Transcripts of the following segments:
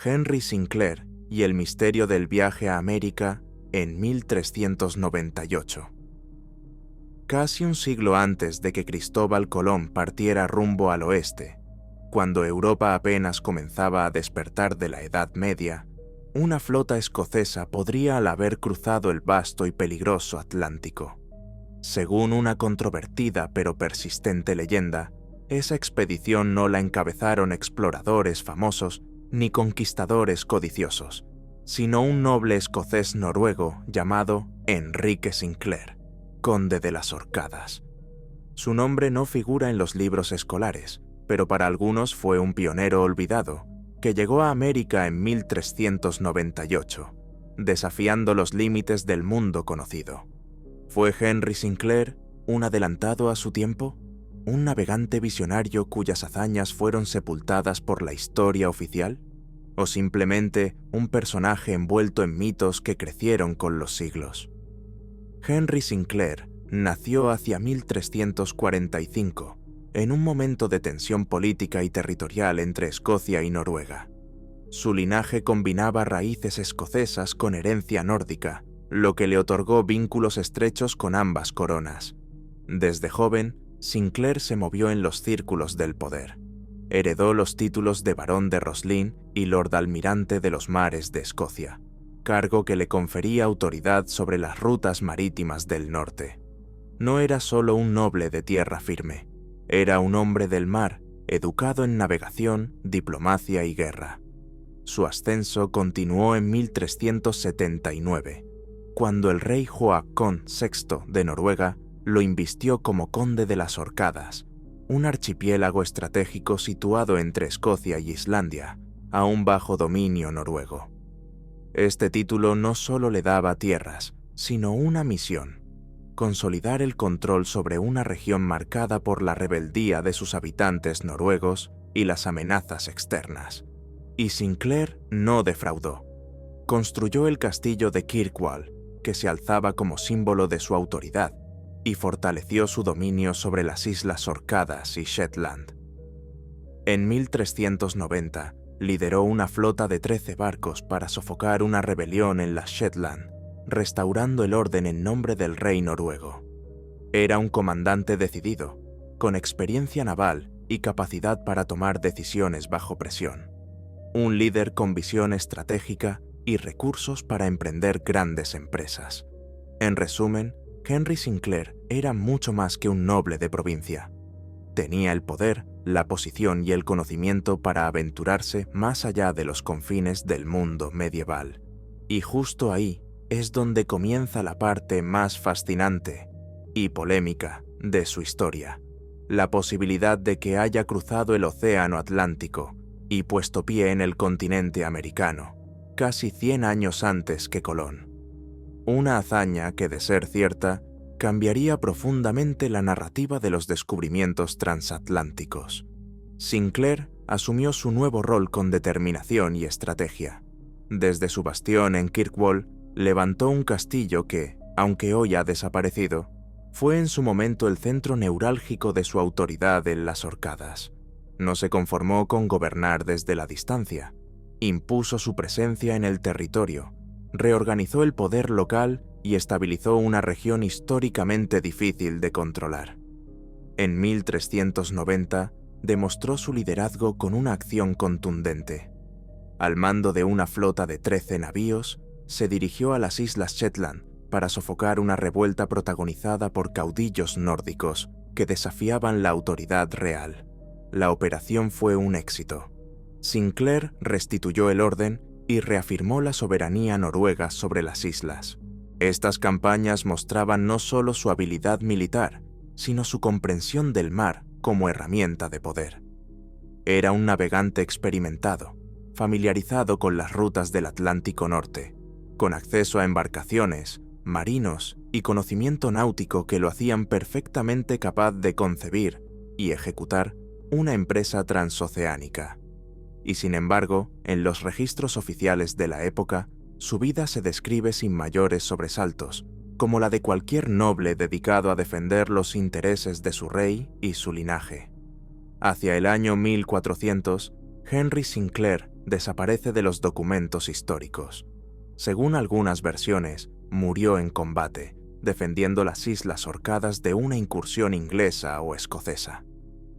Henry Sinclair y el misterio del viaje a América en 1398. Casi un siglo antes de que Cristóbal Colón partiera rumbo al oeste, cuando Europa apenas comenzaba a despertar de la Edad Media, una flota escocesa podría al haber cruzado el vasto y peligroso Atlántico. Según una controvertida pero persistente leyenda, esa expedición no la encabezaron exploradores famosos ni conquistadores codiciosos, sino un noble escocés noruego llamado Enrique Sinclair, conde de las Orcadas. Su nombre no figura en los libros escolares, pero para algunos fue un pionero olvidado, que llegó a América en 1398, desafiando los límites del mundo conocido. ¿Fue Henry Sinclair un adelantado a su tiempo? ¿Un navegante visionario cuyas hazañas fueron sepultadas por la historia oficial? ¿O simplemente un personaje envuelto en mitos que crecieron con los siglos? Henry Sinclair nació hacia 1345, en un momento de tensión política y territorial entre Escocia y Noruega. Su linaje combinaba raíces escocesas con herencia nórdica, lo que le otorgó vínculos estrechos con ambas coronas. Desde joven, Sinclair se movió en los círculos del poder. Heredó los títulos de barón de Roslin y lord almirante de los mares de Escocia, cargo que le confería autoridad sobre las rutas marítimas del norte. No era solo un noble de tierra firme, era un hombre del mar, educado en navegación, diplomacia y guerra. Su ascenso continuó en 1379, cuando el rey Håkon VI de Noruega lo invistió como conde de las Orcadas, un archipiélago estratégico situado entre Escocia y Islandia, aún bajo dominio noruego. Este título no solo le daba tierras, sino una misión: consolidar el control sobre una región marcada por la rebeldía de sus habitantes noruegos y las amenazas externas. Y Sinclair no defraudó. Construyó el castillo de Kirkwall, que se alzaba como símbolo de su autoridad, y fortaleció su dominio sobre las Islas Orcadas y Shetland. En 1390, lideró una flota de 13 barcos para sofocar una rebelión en las Shetland, restaurando el orden en nombre del rey noruego. Era un comandante decidido, con experiencia naval y capacidad para tomar decisiones bajo presión. Un líder con visión estratégica y recursos para emprender grandes empresas. En resumen, Henry Sinclair era mucho más que un noble de provincia. Tenía el poder, la posición y el conocimiento para aventurarse más allá de los confines del mundo medieval. Y justo ahí es donde comienza la parte más fascinante y polémica de su historia: la posibilidad de que haya cruzado el océano Atlántico y puesto pie en el continente americano, casi 100 años antes que Colón. Una hazaña que, de ser cierta, cambiaría profundamente la narrativa de los descubrimientos transatlánticos. Sinclair asumió su nuevo rol con determinación y estrategia. Desde su bastión en Kirkwall, levantó un castillo que, aunque hoy ha desaparecido, fue en su momento el centro neurálgico de su autoridad en las Orcadas. No se conformó con gobernar desde la distancia. Impuso su presencia en el territorio, reorganizó el poder local y estabilizó una región históricamente difícil de controlar. En 1390, demostró su liderazgo con una acción contundente. Al mando de una flota de 13 navíos, se dirigió a las Islas Shetland para sofocar una revuelta protagonizada por caudillos nórdicos que desafiaban la autoridad real. La operación fue un éxito. Sinclair restituyó el orden y reafirmó la soberanía noruega sobre las islas. Estas campañas mostraban no solo su habilidad militar, sino su comprensión del mar como herramienta de poder. Era un navegante experimentado, familiarizado con las rutas del Atlántico Norte, con acceso a embarcaciones, marinos y conocimiento náutico que lo hacían perfectamente capaz de concebir y ejecutar una empresa transoceánica. Y sin embargo, en los registros oficiales de la época, su vida se describe sin mayores sobresaltos, como la de cualquier noble dedicado a defender los intereses de su rey y su linaje. Hacia el año 1400, Henry Sinclair desaparece de los documentos históricos. Según algunas versiones, murió en combate, defendiendo las Islas Orcadas de una incursión inglesa o escocesa.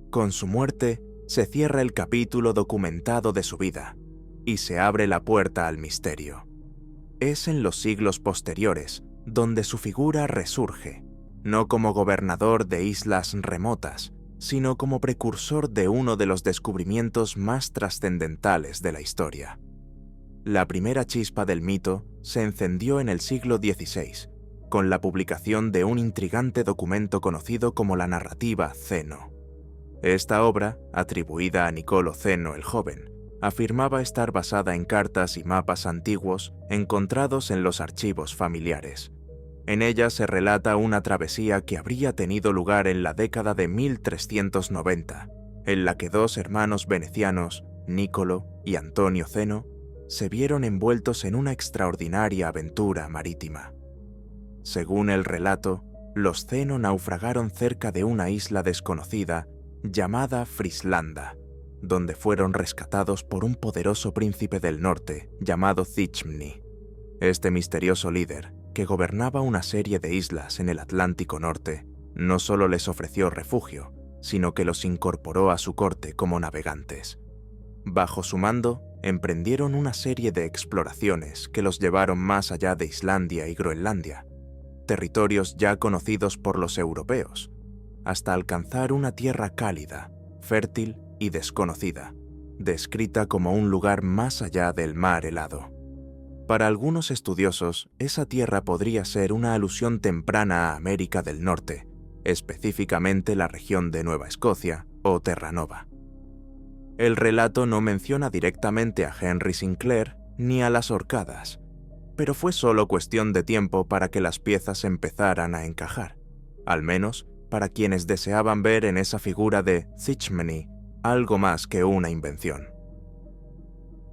Con su muerte, se cierra el capítulo documentado de su vida y se abre la puerta al misterio. Es en los siglos posteriores donde su figura resurge, no como gobernador de islas remotas, sino como precursor de uno de los descubrimientos más trascendentales de la historia. La primera chispa del mito se encendió en el siglo XVI, con la publicación de un intrigante documento conocido como la narrativa Zeno. Esta obra, atribuida a Nicolo Zeno el Joven, afirmaba estar basada en cartas y mapas antiguos encontrados en los archivos familiares. En ella se relata una travesía que habría tenido lugar en la década de 1390, en la que dos hermanos venecianos, Nicolo y Antonio Zeno, se vieron envueltos en una extraordinaria aventura marítima. Según el relato, los Zeno naufragaron cerca de una isla desconocida llamada Frislanda, donde fueron rescatados por un poderoso príncipe del norte llamado Thijmni. Este misterioso líder, que gobernaba una serie de islas en el Atlántico Norte, no solo les ofreció refugio, sino que los incorporó a su corte como navegantes. Bajo su mando, emprendieron una serie de exploraciones que los llevaron más allá de Islandia y Groenlandia, territorios ya conocidos por los europeos, hasta alcanzar una tierra cálida, fértil y desconocida, descrita como un lugar más allá del mar helado. Para algunos estudiosos, esa tierra podría ser una alusión temprana a América del Norte, específicamente la región de Nueva Escocia o Terranova. El relato no menciona directamente a Henry Sinclair ni a las Orcadas, pero fue solo cuestión de tiempo para que las piezas empezaran a encajar, al menos para quienes deseaban ver en esa figura de Thijmni algo más que una invención.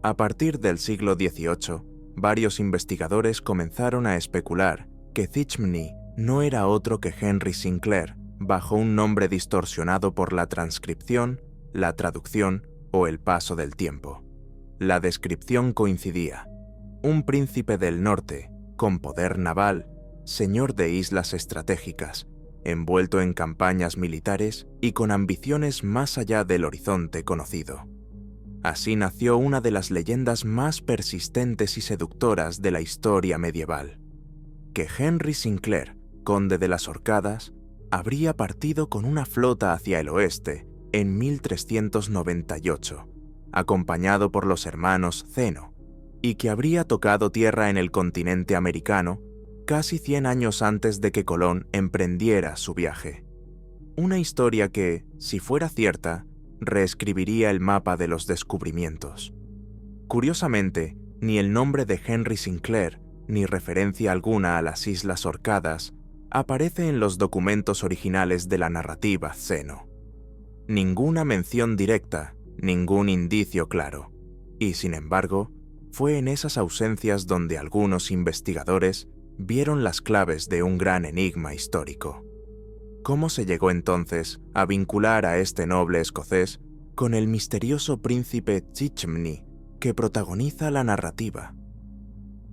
A partir del siglo XVIII, varios investigadores comenzaron a especular que Thijmni no era otro que Henry Sinclair, bajo un nombre distorsionado por la transcripción, la traducción o el paso del tiempo. La descripción coincidía: un príncipe del norte, con poder naval, señor de islas estratégicas, envuelto en campañas militares y con ambiciones más allá del horizonte conocido. Así nació una de las leyendas más persistentes y seductoras de la historia medieval: que Henry Sinclair, conde de las Orcadas, habría partido con una flota hacia el oeste en 1398, acompañado por los hermanos Zeno, y que habría tocado tierra en el continente americano casi 100 años antes de que Colón emprendiera su viaje. Una historia que, si fuera cierta, reescribiría el mapa de los descubrimientos. Curiosamente, ni el nombre de Henry Sinclair, ni referencia alguna a las Islas Orcadas, aparece en los documentos originales de la narrativa Zeno. Ninguna mención directa, ningún indicio claro, y sin embargo, fue en esas ausencias donde algunos investigadores vieron las claves de un gran enigma histórico. ¿Cómo se llegó entonces a vincular a este noble escocés con el misterioso príncipe Thijmni que protagoniza la narrativa?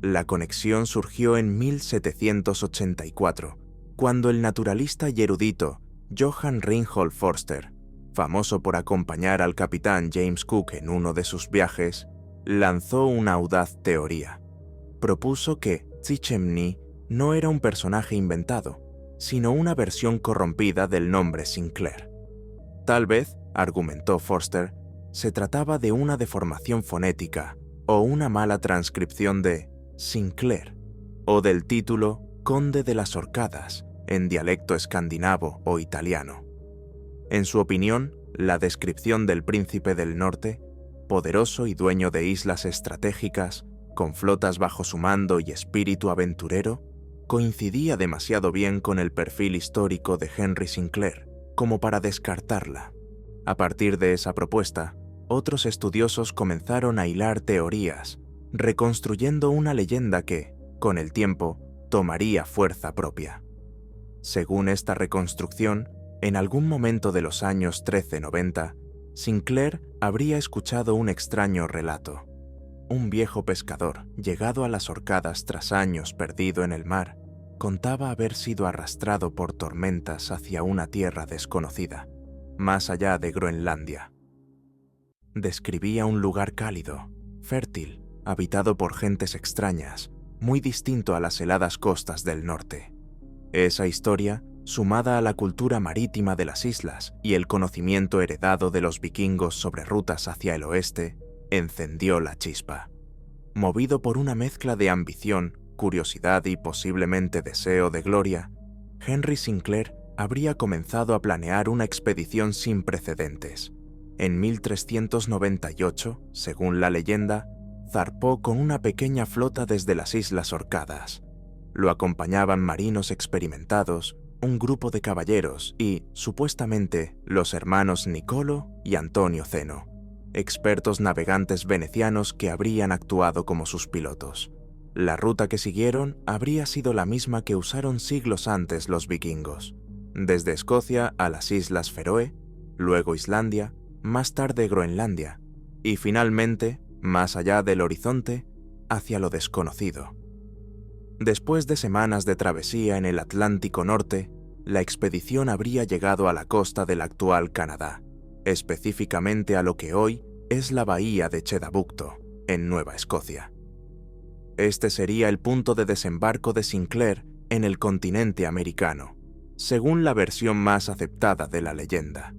La conexión surgió en 1784, cuando el naturalista y erudito Johann Reinhold Forster, famoso por acompañar al capitán James Cook en uno de sus viajes, lanzó una audaz teoría. Propuso que Thijmni no era un personaje inventado, sino una versión corrompida del nombre Sinclair. Tal vez, argumentó Forster, se trataba de una deformación fonética o una mala transcripción de Sinclair, o del título Conde de las Orcadas, en dialecto escandinavo o italiano. En su opinión, la descripción del príncipe del norte, poderoso y dueño de islas estratégicas, con flotas bajo su mando y espíritu aventurero, coincidía demasiado bien con el perfil histórico de Henry Sinclair como para descartarla. A partir de esa propuesta, otros estudiosos comenzaron a hilar teorías, reconstruyendo una leyenda que, con el tiempo, tomaría fuerza propia. Según esta reconstrucción, en algún momento de los años 1390, Sinclair habría escuchado un extraño relato. un viejo pescador, llegado a las Orcadas tras años perdido en el mar, contaba haber sido arrastrado por tormentas hacia una tierra desconocida, más allá de Groenlandia. Describía un lugar cálido, fértil, habitado por gentes extrañas, muy distinto a las heladas costas del norte. Esa historia, sumada a la cultura marítima de las islas y el conocimiento heredado de los vikingos sobre rutas hacia el oeste, encendió la chispa. Movido por una mezcla de ambición, curiosidad y posiblemente deseo de gloria, Henry Sinclair habría comenzado a planear una expedición sin precedentes. En 1398, según la leyenda, zarpó con una pequeña flota desde las Islas Orcadas. Lo acompañaban marinos experimentados, un grupo de caballeros y, supuestamente, los hermanos Nicolo y Antonio Zeno, expertos navegantes venecianos que habrían actuado como sus pilotos. La ruta que siguieron habría sido la misma que usaron siglos antes los vikingos, desde Escocia a las Islas Feroe, luego Islandia, más tarde Groenlandia, y finalmente, más allá del horizonte, hacia lo desconocido. Después de semanas de travesía en el Atlántico Norte, la expedición habría llegado a la costa del actual Canadá, específicamente a lo que hoy es la bahía de Chedabucto, en Nueva Escocia. Este sería el punto de desembarco de Sinclair en el continente americano, según la versión más aceptada de la leyenda.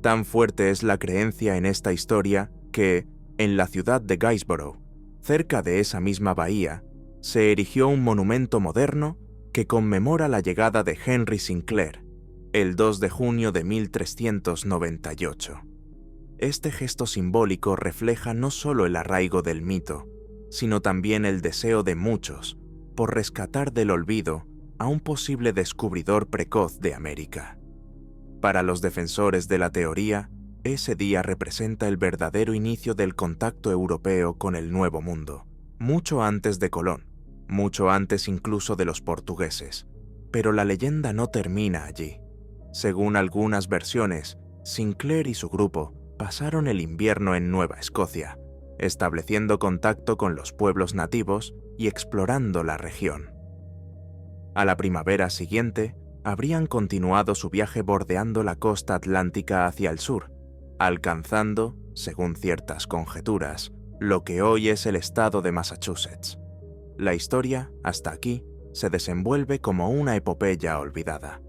Tan fuerte es la creencia en esta historia que, en la ciudad de Guysborough, cerca de esa misma bahía, se erigió un monumento moderno que conmemora la llegada de Henry Sinclair, el 2 de junio de 1398. Este gesto simbólico refleja no solo el arraigo del mito, sino también el deseo de muchos por rescatar del olvido a un posible descubridor precoz de América. Para los defensores de la teoría, ese día representa el verdadero inicio del contacto europeo con el Nuevo Mundo, mucho antes de Colón, mucho antes incluso de los portugueses. Pero la leyenda no termina allí. Según algunas versiones, Sinclair y su grupo pasaron el invierno en Nueva Escocia, estableciendo contacto con los pueblos nativos y explorando la región. A la primavera siguiente, habrían continuado su viaje bordeando la costa atlántica hacia el sur, alcanzando, según ciertas conjeturas, lo que hoy es el estado de Massachusetts. La historia, hasta aquí, se desenvuelve como una epopeya olvidada,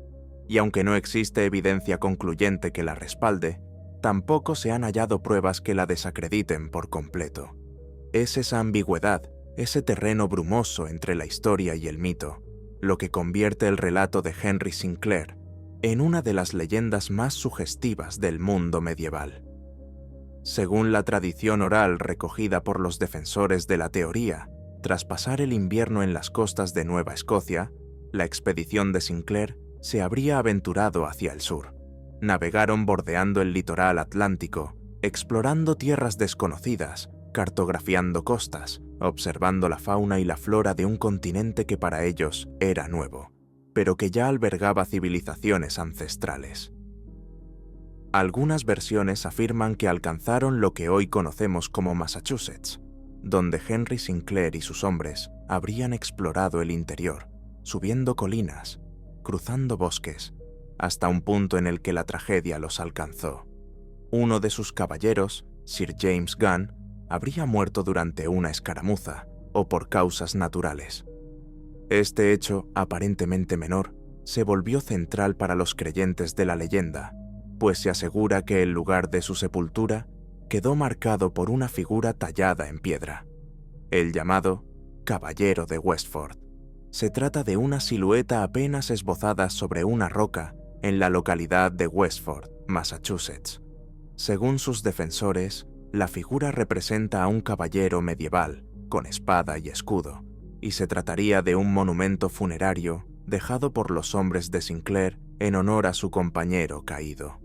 y aunque no existe evidencia concluyente que la respalde, tampoco se han hallado pruebas que la desacrediten por completo. Es esa ambigüedad, ese terreno brumoso entre la historia y el mito, lo que convierte el relato de Henry Sinclair en una de las leyendas más sugestivas del mundo medieval. Según la tradición oral recogida por los defensores de la teoría, tras pasar el invierno en las costas de Nueva Escocia, la expedición de Sinclair se habría aventurado hacia el sur. Navegaron bordeando el litoral atlántico, explorando tierras desconocidas, cartografiando costas, observando la fauna y la flora de un continente que para ellos era nuevo, pero que ya albergaba civilizaciones ancestrales. Algunas versiones afirman que alcanzaron lo que hoy conocemos como Massachusetts, donde Henry Sinclair y sus hombres habrían explorado el interior, subiendo colinas, cruzando bosques, hasta un punto en el que la tragedia los alcanzó. Uno de sus caballeros, Sir James Gunn, habría muerto durante una escaramuza o por causas naturales. Este hecho, aparentemente menor, se volvió central para los creyentes de la leyenda, pues se asegura que el lugar de su sepultura quedó marcado por una figura tallada en piedra, el llamado Caballero de Westford. Se trata de una silueta apenas esbozada sobre una roca en la localidad de Westford, Massachusetts. Según sus defensores, la figura representa a un caballero medieval, con espada y escudo, y se trataría de un monumento funerario dejado por los hombres de Sinclair en honor a su compañero caído.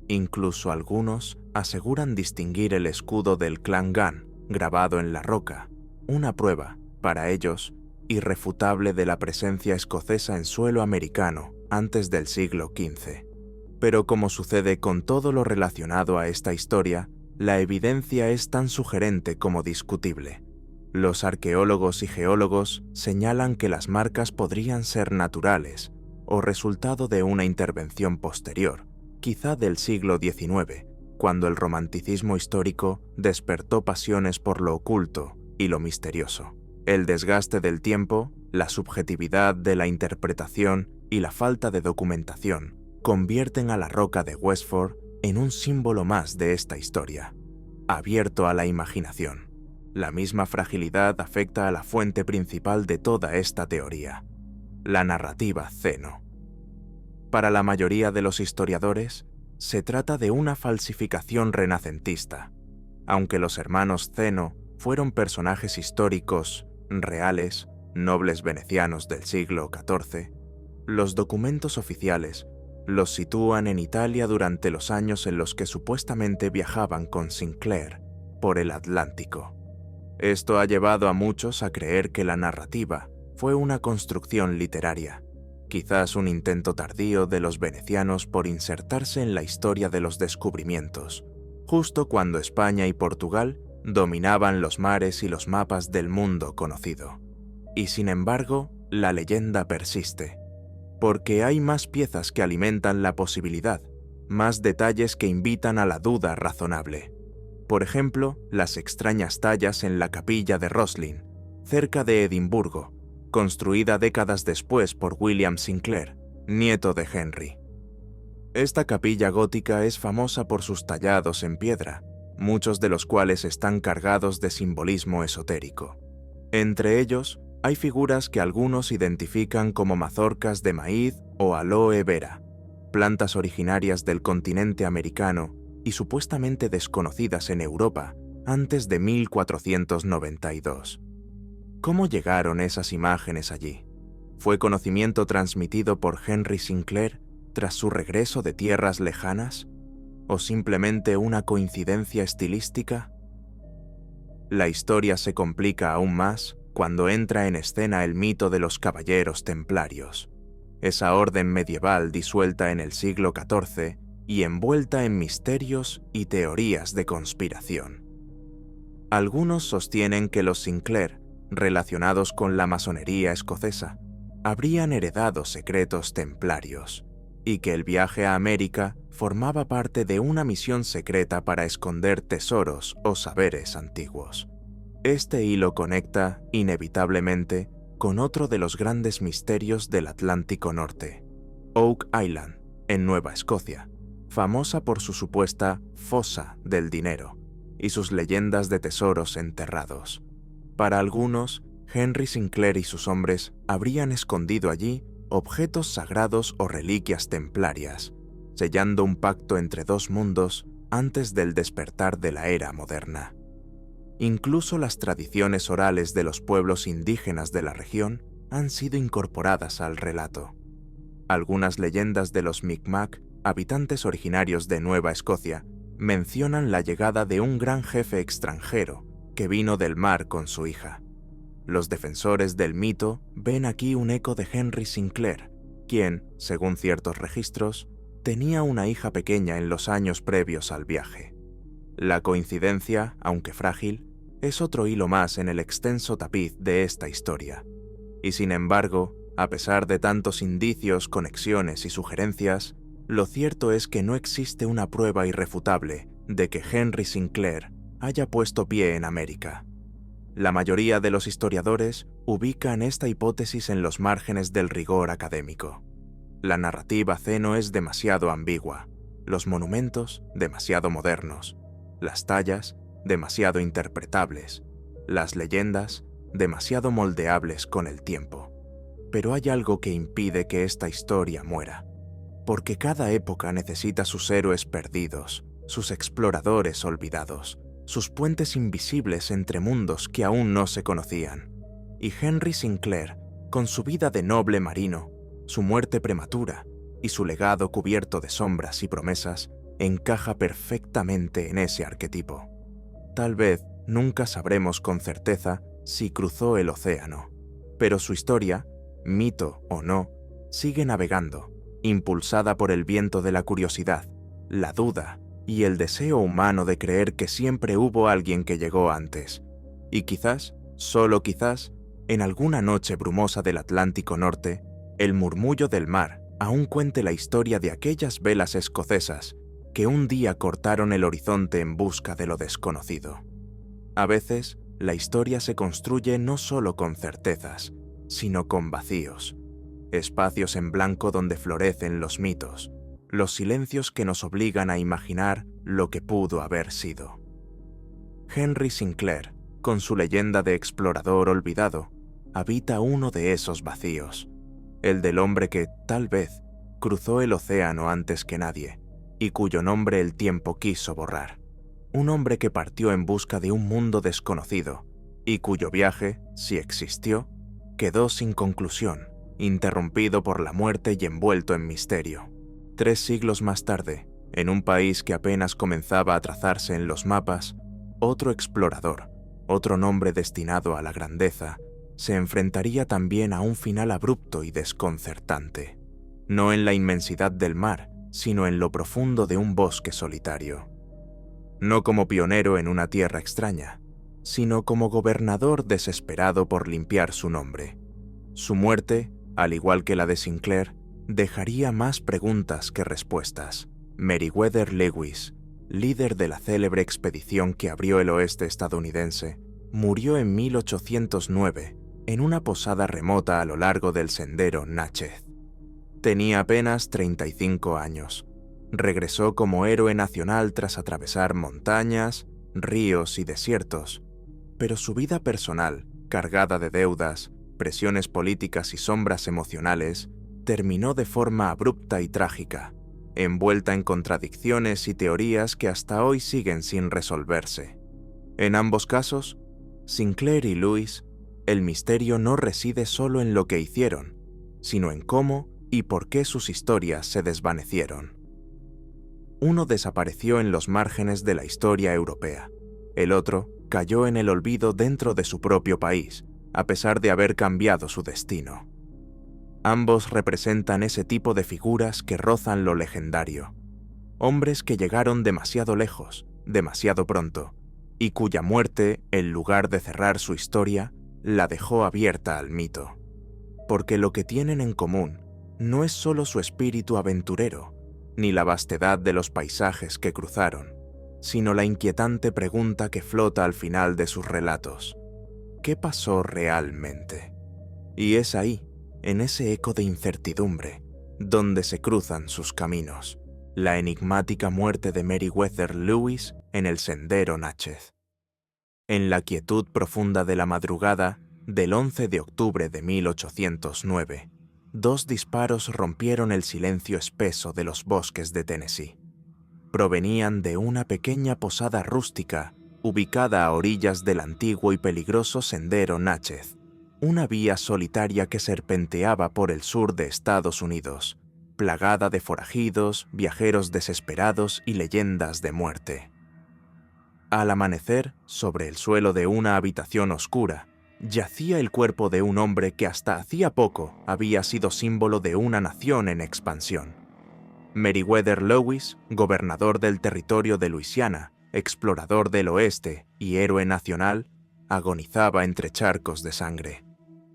Incluso algunos aseguran distinguir el escudo del clan Gunn grabado en la roca, una prueba, para ellos, irrefutable de la presencia escocesa en suelo americano antes del siglo XV. Pero como sucede con todo lo relacionado a esta historia, La evidencia es tan sugerente como discutible. Los arqueólogos y geólogos señalan que las marcas podrían ser naturales o resultado de una intervención posterior, quizá del siglo XIX, cuando el romanticismo histórico despertó pasiones por lo oculto y lo misterioso. El desgaste del tiempo, la subjetividad de la interpretación y la falta de documentación convierten a la roca de Westford en un símbolo más de esta historia, abierto a la imaginación. La misma fragilidad afecta a la fuente principal de toda esta teoría, la narrativa Zeno. Para la mayoría de los historiadores, se trata de una falsificación renacentista. Aunque los hermanos Zeno fueron personajes históricos, reales, nobles venecianos del siglo XIV, los documentos oficiales los sitúan en Italia durante los años en los que supuestamente viajaban con Sinclair por el Atlántico. Esto ha llevado a muchos a creer que la narrativa fue una construcción literaria, quizás un intento tardío de los venecianos por insertarse en la historia de los descubrimientos, justo cuando España y Portugal dominaban los mares y los mapas del mundo conocido. Y sin embargo, la leyenda persiste, porque hay más piezas que alimentan la posibilidad, más detalles que invitan a la duda razonable. Por ejemplo, las extrañas tallas en la capilla de Roslin, cerca de Edimburgo, construida décadas después por William Sinclair, nieto de Henry. Esta capilla gótica es famosa por sus tallados en piedra, muchos de los cuales están cargados de simbolismo esotérico. Entre ellos, hay figuras que algunos identifican como mazorcas de maíz o aloe vera, plantas originarias del continente americano y supuestamente desconocidas en Europa antes de 1492. ¿Cómo llegaron esas imágenes allí? ¿Fue conocimiento transmitido por Henry Sinclair tras su regreso de tierras lejanas? ¿O simplemente una coincidencia estilística? La historia se complica aún más cuando entra en escena el mito de los caballeros templarios, esa orden medieval disuelta en el siglo XIV y envuelta en misterios y teorías de conspiración. Algunos sostienen que los Sinclair, relacionados con la masonería escocesa, habrían heredado secretos templarios, y que el viaje a América formaba parte de una misión secreta para esconder tesoros o saberes antiguos. Este hilo conecta, inevitablemente, con otro de los grandes misterios del Atlántico Norte, Oak Island, en Nueva Escocia, famosa por su supuesta fosa del dinero y sus leyendas de tesoros enterrados. Para algunos, Henry Sinclair y sus hombres habrían escondido allí objetos sagrados o reliquias templarias, sellando un pacto entre dos mundos antes del despertar de la era moderna. Incluso las tradiciones orales de los pueblos indígenas de la región han sido incorporadas al relato. Algunas leyendas de los Mi'kmaq, habitantes originarios de Nueva Escocia, mencionan la llegada de un gran jefe extranjero que vino del mar con su hija. Los defensores del mito ven aquí un eco de Henry Sinclair, quien, según ciertos registros, tenía una hija pequeña en los años previos al viaje. La coincidencia, aunque frágil, es otro hilo más en el extenso tapiz de esta historia. Y sin embargo, a pesar de tantos indicios, conexiones y sugerencias, lo cierto es que no existe una prueba irrefutable de que Henry Sinclair haya puesto pie en América. La mayoría de los historiadores ubican esta hipótesis en los márgenes del rigor académico. La narrativa Zeno es demasiado ambigua, los monumentos demasiado modernos, las tallas demasiado interpretables, las leyendas demasiado moldeables con el tiempo. Pero hay algo que impide que esta historia muera, porque cada época necesita sus héroes perdidos, sus exploradores olvidados, sus puentes invisibles entre mundos que aún no se conocían. Y Henry Sinclair, con su vida de noble marino, su muerte prematura y su legado cubierto de sombras y promesas, encaja perfectamente en ese arquetipo. Tal vez nunca sabremos con certeza si cruzó el océano, pero su historia, mito o no, sigue navegando, impulsada por el viento de la curiosidad, la duda y el deseo humano de creer que siempre hubo alguien que llegó antes, y quizás, solo quizás, en alguna noche brumosa del Atlántico Norte, el murmullo del mar aún cuente la historia de aquellas velas escocesas que un día cortaron el horizonte en busca de lo desconocido. A veces, la historia se construye no solo con certezas, sino con vacíos, espacios en blanco donde florecen los mitos, los silencios que nos obligan a imaginar lo que pudo haber sido. Henry Sinclair, con su leyenda de explorador olvidado, habita uno de esos vacíos, el del hombre que, tal vez, cruzó el océano antes que nadie, y cuyo nombre el tiempo quiso borrar. Un hombre que partió en busca de un mundo desconocido, y cuyo viaje, si existió, quedó sin conclusión, interrumpido por la muerte y envuelto en misterio. 3 siglos más tarde, en un país que apenas comenzaba a trazarse en los mapas, otro explorador, otro nombre destinado a la grandeza, se enfrentaría también a un final abrupto y desconcertante, no en la inmensidad del mar, sino en lo profundo de un bosque solitario. No como pionero en una tierra extraña, sino como gobernador desesperado por limpiar su nombre. Su muerte, al igual que la de Sinclair, dejaría más preguntas que respuestas. Meriwether Lewis, líder de la célebre expedición que abrió el oeste estadounidense, murió en 1809 en una posada remota a lo largo del sendero Natchez. Tenía apenas 35 años. Regresó como héroe nacional tras atravesar montañas, ríos y desiertos, pero su vida personal, cargada de deudas, presiones políticas y sombras emocionales, terminó de forma abrupta y trágica, envuelta en contradicciones y teorías que hasta hoy siguen sin resolverse. En ambos casos, Sinclair y Lewis, el misterio no reside solo en lo que hicieron, sino en cómo y por qué sus historias se desvanecieron. Uno desapareció en los márgenes de la historia europea, el otro cayó en el olvido dentro de su propio país, a pesar de haber cambiado su destino. Ambos representan ese tipo de figuras que rozan lo legendario, hombres que llegaron demasiado lejos, demasiado pronto, y cuya muerte, en lugar de cerrar su historia, la dejó abierta al mito. Porque lo que tienen en común no es solo su espíritu aventurero, ni la vastedad de los paisajes que cruzaron, sino la inquietante pregunta que flota al final de sus relatos. ¿Qué pasó realmente? Y es ahí, en ese eco de incertidumbre, donde se cruzan sus caminos, la enigmática muerte de Meriwether Lewis en el sendero Natchez. En la quietud profunda de la madrugada del 11 de octubre de 1809, 2 disparos rompieron el silencio espeso de los bosques de Tennessee. Provenían de una pequeña posada rústica ubicada a orillas del antiguo y peligroso sendero Natchez, una vía solitaria que serpenteaba por el sur de Estados Unidos, plagada de forajidos, viajeros desesperados y leyendas de muerte. Al amanecer, sobre el suelo de una habitación oscura, yacía el cuerpo de un hombre que hasta hacía poco había sido símbolo de una nación en expansión. Meriwether Lewis, gobernador del territorio de Luisiana, explorador del oeste y héroe nacional, agonizaba entre charcos de sangre.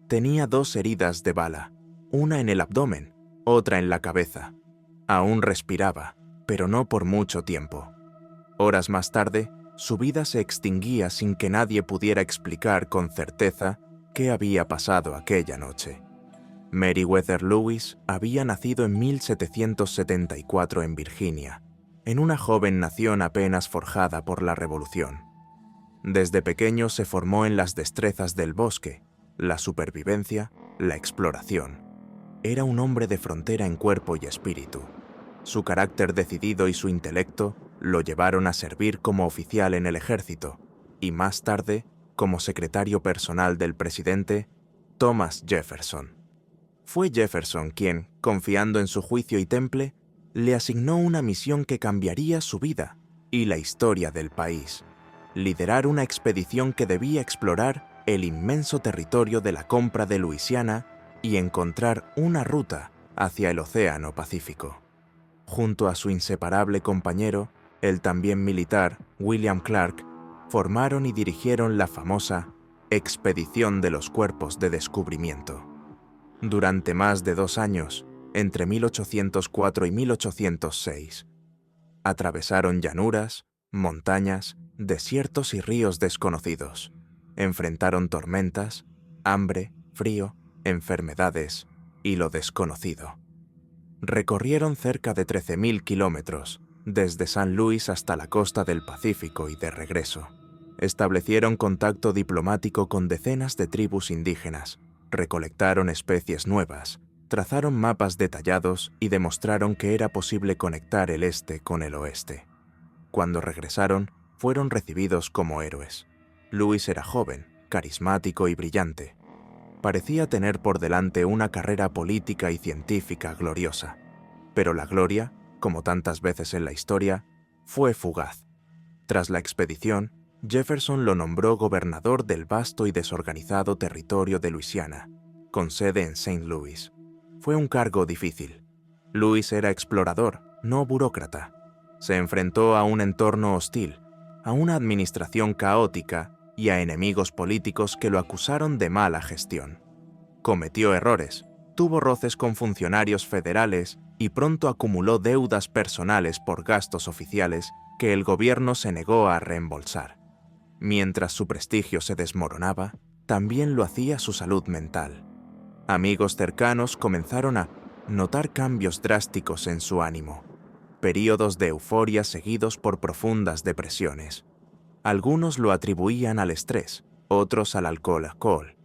Tenía 2 heridas de bala, una en el abdomen, otra en la cabeza. Aún respiraba, pero no por mucho tiempo. Horas más tarde, su vida se extinguía sin que nadie pudiera explicar con certeza qué había pasado aquella noche. Meriwether Lewis había nacido en 1774 en Virginia, en una joven nación apenas forjada por la Revolución. Desde pequeño se formó en las destrezas del bosque, la supervivencia, la exploración. Era un hombre de frontera en cuerpo y espíritu. Su carácter decidido y su intelecto lo llevaron a servir como oficial en el ejército y más tarde como secretario personal del presidente Thomas Jefferson. Fue Jefferson quien, confiando en su juicio y temple, le asignó una misión que cambiaría su vida y la historia del país: liderar una expedición que debía explorar el inmenso territorio de la compra de Luisiana y encontrar una ruta hacia el Océano Pacífico. Junto a su inseparable compañero, el también militar William Clark, formaron y dirigieron la famosa Expedición de los Cuerpos de Descubrimiento. Durante más de 2 años, entre 1804 y 1806, atravesaron llanuras, montañas, desiertos y ríos desconocidos. Enfrentaron tormentas, hambre, frío, enfermedades y lo desconocido. Recorrieron cerca de 13.000 kilómetros, desde San Luis hasta la costa del Pacífico y de regreso. Establecieron contacto diplomático con decenas de tribus indígenas, recolectaron especies nuevas, trazaron mapas detallados y demostraron que era posible conectar el este con el oeste. Cuando regresaron, fueron recibidos como héroes. Lewis era joven, carismático y brillante. Parecía tener por delante una carrera política y científica gloriosa. Pero la gloria, como tantas veces en la historia, fue fugaz. Tras la expedición, Jefferson lo nombró gobernador del vasto y desorganizado territorio de Luisiana, con sede en St. Louis. Fue un cargo difícil. Lewis era explorador, no burócrata. Se enfrentó a un entorno hostil, a una administración caótica y a enemigos políticos que lo acusaron de mala gestión. Cometió errores, tuvo roces con funcionarios federales y pronto acumuló deudas personales por gastos oficiales que el gobierno se negó a reembolsar. Mientras su prestigio se desmoronaba, también lo hacía su salud mental. Amigos cercanos comenzaron a notar cambios drásticos en su ánimo, períodos de euforia seguidos por profundas depresiones. Algunos lo atribuían al estrés, otros al alcohol.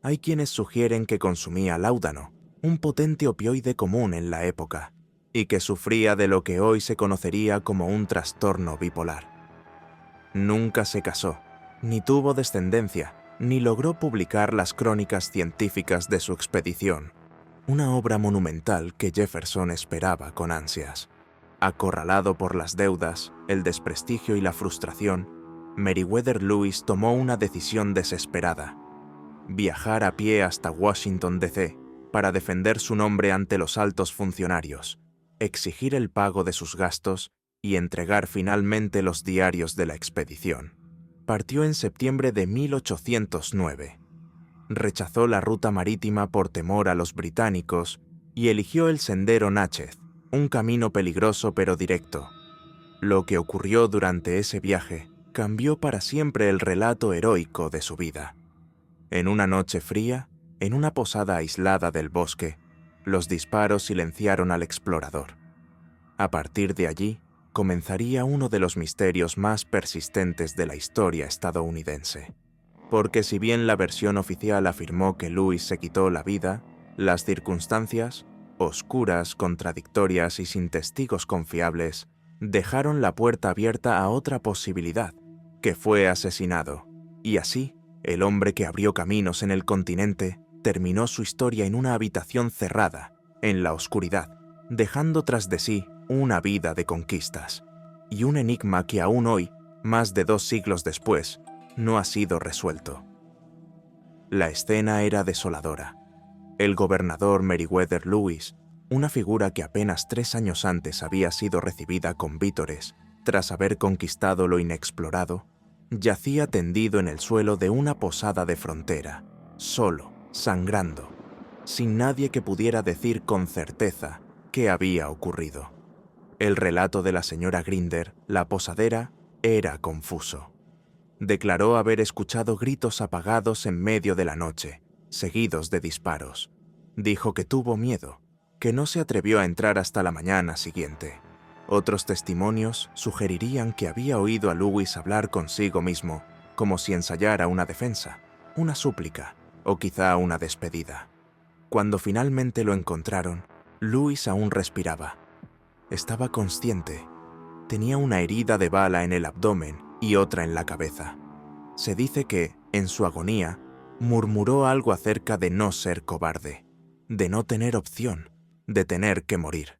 Hay quienes sugieren que consumía láudano, un potente opioide común en la época, y que sufría de lo que hoy se conocería como un trastorno bipolar. Nunca se casó, ni tuvo descendencia, ni logró publicar las crónicas científicas de su expedición, una obra monumental que Jefferson esperaba con ansias. Acorralado por las deudas, el desprestigio y la frustración, Meriwether Lewis tomó una decisión desesperada: viajar a pie hasta Washington, D.C., para defender su nombre ante los altos funcionarios, exigir el pago de sus gastos y entregar finalmente los diarios de la expedición. Partió en septiembre de 1809. Rechazó la ruta marítima por temor a los británicos y eligió el sendero Natchez, un camino peligroso pero directo. Lo que ocurrió durante ese viaje cambió para siempre el relato heroico de su vida. En una noche fría, en una posada aislada del bosque, los disparos silenciaron al explorador. A partir de allí, comenzaría uno de los misterios más persistentes de la historia estadounidense. Porque si bien la versión oficial afirmó que Lewis se quitó la vida, las circunstancias, oscuras, contradictorias y sin testigos confiables, dejaron la puerta abierta a otra posibilidad, que fue asesinado, y así, el hombre que abrió caminos en el continente terminó su historia en una habitación cerrada, en la oscuridad, dejando tras de sí una vida de conquistas, y un enigma que aún hoy, más de 2 siglos después, no ha sido resuelto. La escena era desoladora. El gobernador Meriwether Lewis, una figura que apenas 3 años antes había sido recibida con vítores tras haber conquistado lo inexplorado, yacía tendido en el suelo de una posada de frontera, solo, sangrando, sin nadie que pudiera decir con certeza qué había ocurrido. El relato de la señora Grinder, la posadera, era confuso. Declaró haber escuchado gritos apagados en medio de la noche, seguidos de disparos. Dijo que tuvo miedo, que no se atrevió a entrar hasta la mañana siguiente. Otros testimonios sugerirían que había oído a Lewis hablar consigo mismo, como si ensayara una defensa, una súplica o quizá una despedida. Cuando finalmente lo encontraron, Lewis aún respiraba. Estaba consciente. Tenía una herida de bala en el abdomen y otra en la cabeza. Se dice que, en su agonía, murmuró algo acerca de no ser cobarde, de no tener opción, de tener que morir.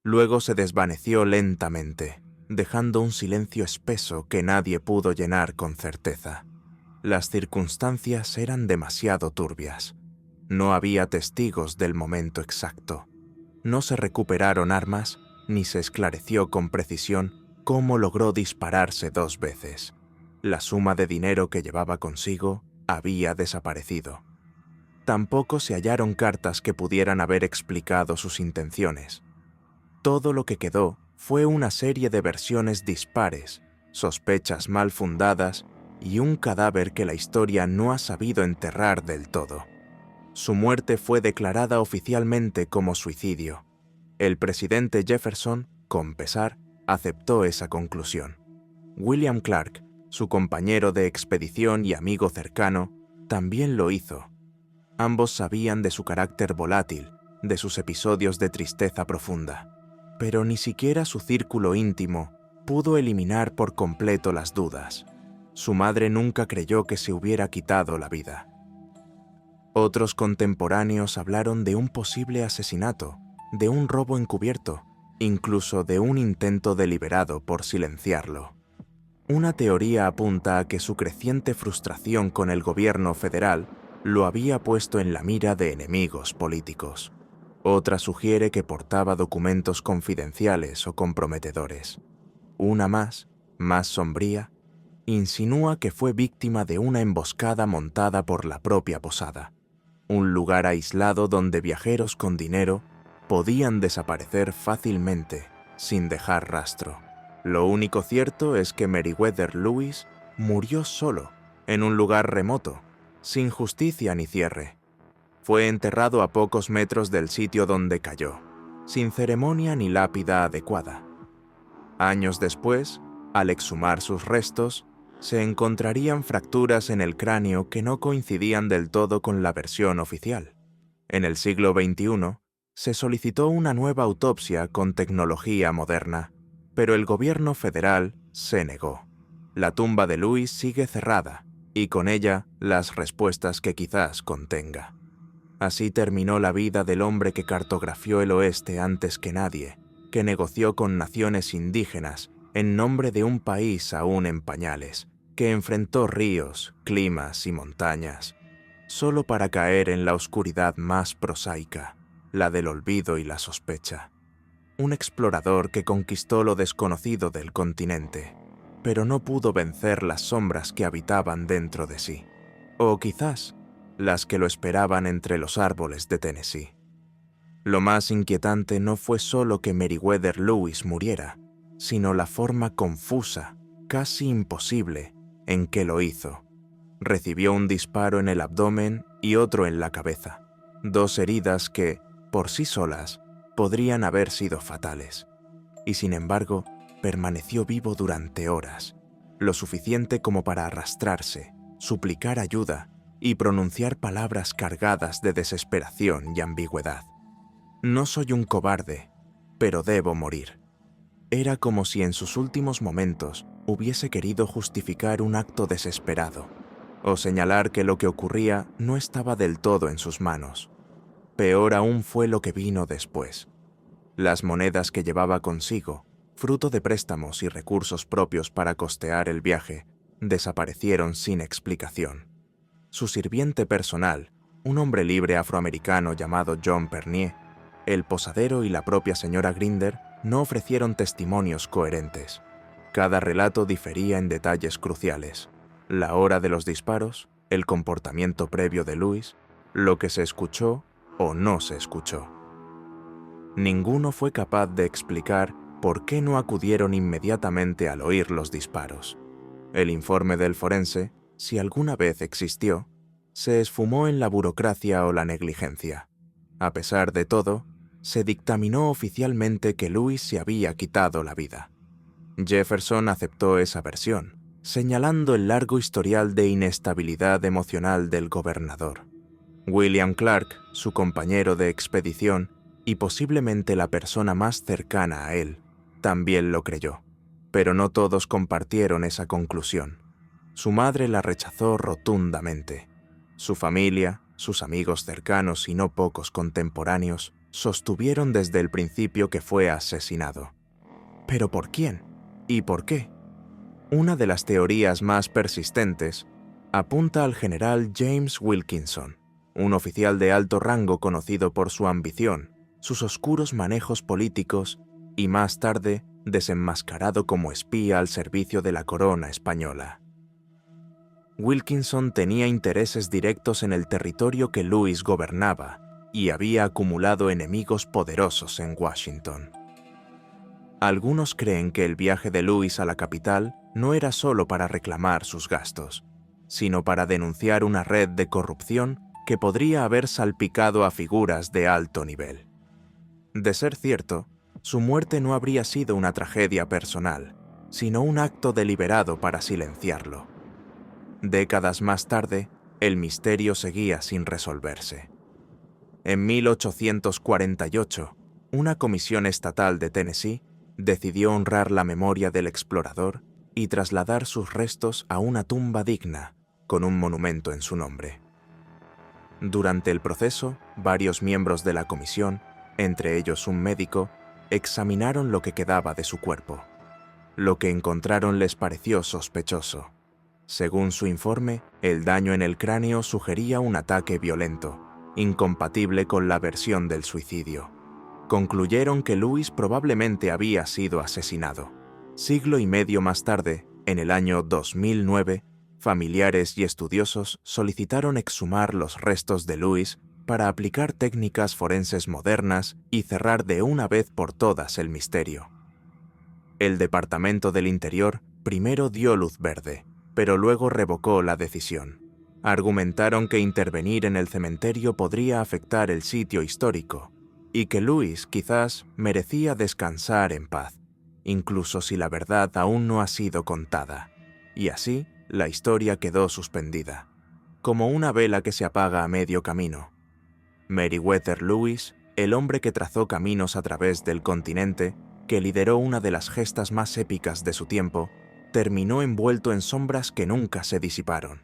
Luego se desvaneció lentamente, dejando un silencio espeso que nadie pudo llenar con certeza. Las circunstancias eran demasiado turbias. No había testigos del momento exacto. No se recuperaron armas, ni se esclareció con precisión cómo logró dispararse 2 veces. La suma de dinero que llevaba consigo había desaparecido. Tampoco se hallaron cartas que pudieran haber explicado sus intenciones. Todo lo que quedó fue una serie de versiones dispares, sospechas mal fundadas y un cadáver que la historia no ha sabido enterrar del todo. Su muerte fue declarada oficialmente como suicidio. El presidente Jefferson, con pesar, aceptó esa conclusión. William Clark, su compañero de expedición y amigo cercano, también lo hizo. Ambos sabían de su carácter volátil, de sus episodios de tristeza profunda, pero ni siquiera su círculo íntimo pudo eliminar por completo las dudas. Su madre nunca creyó que se hubiera quitado la vida. Otros contemporáneos hablaron de un posible asesinato, de un robo encubierto, incluso de un intento deliberado por silenciarlo. Una teoría apunta a que su creciente frustración con el gobierno federal lo había puesto en la mira de enemigos políticos. Otra sugiere que portaba documentos confidenciales o comprometedores. Una más sombría, insinúa que fue víctima de una emboscada montada por la propia posada, un lugar aislado donde viajeros con dinero podían desaparecer fácilmente sin dejar rastro. Lo único cierto es que Meriwether Lewis murió solo, en un lugar remoto, sin justicia ni cierre. Fue enterrado a pocos metros del sitio donde cayó, sin ceremonia ni lápida adecuada. Años después, al exhumar sus restos, se encontrarían fracturas en el cráneo que no coincidían del todo con la versión oficial. En el siglo XXI, se solicitó una nueva autopsia con tecnología moderna, pero el gobierno federal se negó. La tumba de Lewis sigue cerrada, y con ella las respuestas que quizás contenga. Así terminó la vida del hombre que cartografió el oeste antes que nadie, que negoció con naciones indígenas en nombre de un país aún en pañales, que enfrentó ríos, climas y montañas, solo para caer en la oscuridad más prosaica, la del olvido y la sospecha. Un explorador que conquistó lo desconocido del continente, pero no pudo vencer las sombras que habitaban dentro de sí, o quizás las que lo esperaban entre los árboles de Tennessee. Lo más inquietante no fue solo que Meriwether Lewis muriera, sino la forma confusa, casi imposible, en que lo hizo. Recibió un disparo en el abdomen y otro en la cabeza, 2 heridas que, por sí solas, podrían haber sido fatales. Y sin embargo, permaneció vivo durante horas, lo suficiente como para arrastrarse, suplicar ayuda y pronunciar palabras cargadas de desesperación y ambigüedad. No soy un cobarde, pero debo morir. Era como si en sus últimos momentos hubiese querido justificar un acto desesperado, o señalar que lo que ocurría no estaba del todo en sus manos. Peor aún fue lo que vino después. Las monedas que llevaba consigo, fruto de préstamos y recursos propios para costear el viaje, desaparecieron sin explicación. Su sirviente personal, un hombre libre afroamericano llamado John Pernier, el posadero y la propia señora Grinder no ofrecieron testimonios coherentes. Cada relato difería en detalles cruciales: la hora de los disparos, el comportamiento previo de Lewis, lo que se escuchó o no se escuchó. Ninguno fue capaz de explicar por qué no acudieron inmediatamente al oír los disparos. El informe del forense, si alguna vez existió, se esfumó en la burocracia o la negligencia. A pesar de todo, se dictaminó oficialmente que Lewis se había quitado la vida. Jefferson aceptó esa versión, señalando el largo historial de inestabilidad emocional del gobernador. William Clark, su compañero de expedición y posiblemente la persona más cercana a él, también lo creyó, pero no todos compartieron esa conclusión. Su madre la rechazó rotundamente. Su familia, sus amigos cercanos y no pocos contemporáneos sostuvieron desde el principio que fue asesinado. ¿Pero por quién? ¿Y por qué? Una de las teorías más persistentes apunta al general James Wilkinson, un oficial de alto rango conocido por su ambición, sus oscuros manejos políticos y más tarde desenmascarado como espía al servicio de la corona española. Wilkinson tenía intereses directos en el territorio que Lewis gobernaba y había acumulado enemigos poderosos en Washington. Algunos creen que el viaje de Lewis a la capital no era solo para reclamar sus gastos, sino para denunciar una red de corrupción que podría haber salpicado a figuras de alto nivel. De ser cierto, su muerte no habría sido una tragedia personal, sino un acto deliberado para silenciarlo. Décadas más tarde, el misterio seguía sin resolverse. En 1848, una comisión estatal de Tennessee decidió honrar la memoria del explorador y trasladar sus restos a una tumba digna, con un monumento en su nombre. Durante el proceso, varios miembros de la comisión, entre ellos un médico, examinaron lo que quedaba de su cuerpo. Lo que encontraron les pareció sospechoso. Según su informe, el daño en el cráneo sugería un ataque violento, incompatible con la versión del suicidio. Concluyeron que Lewis probablemente había sido asesinado. Siglo y medio más tarde, en el año 2009, familiares y estudiosos solicitaron exhumar los restos de Lewis para aplicar técnicas forenses modernas y cerrar de una vez por todas el misterio. El Departamento del Interior primero dio luz verde, pero luego revocó la decisión. Argumentaron que intervenir en el cementerio podría afectar el sitio histórico y que Lewis quizás merecía descansar en paz, incluso si la verdad aún no ha sido contada. Y así, la historia quedó suspendida, como una vela que se apaga a medio camino. Meriwether Lewis, el hombre que trazó caminos a través del continente, que lideró una de las gestas más épicas de su tiempo, terminó envuelto en sombras que nunca se disiparon.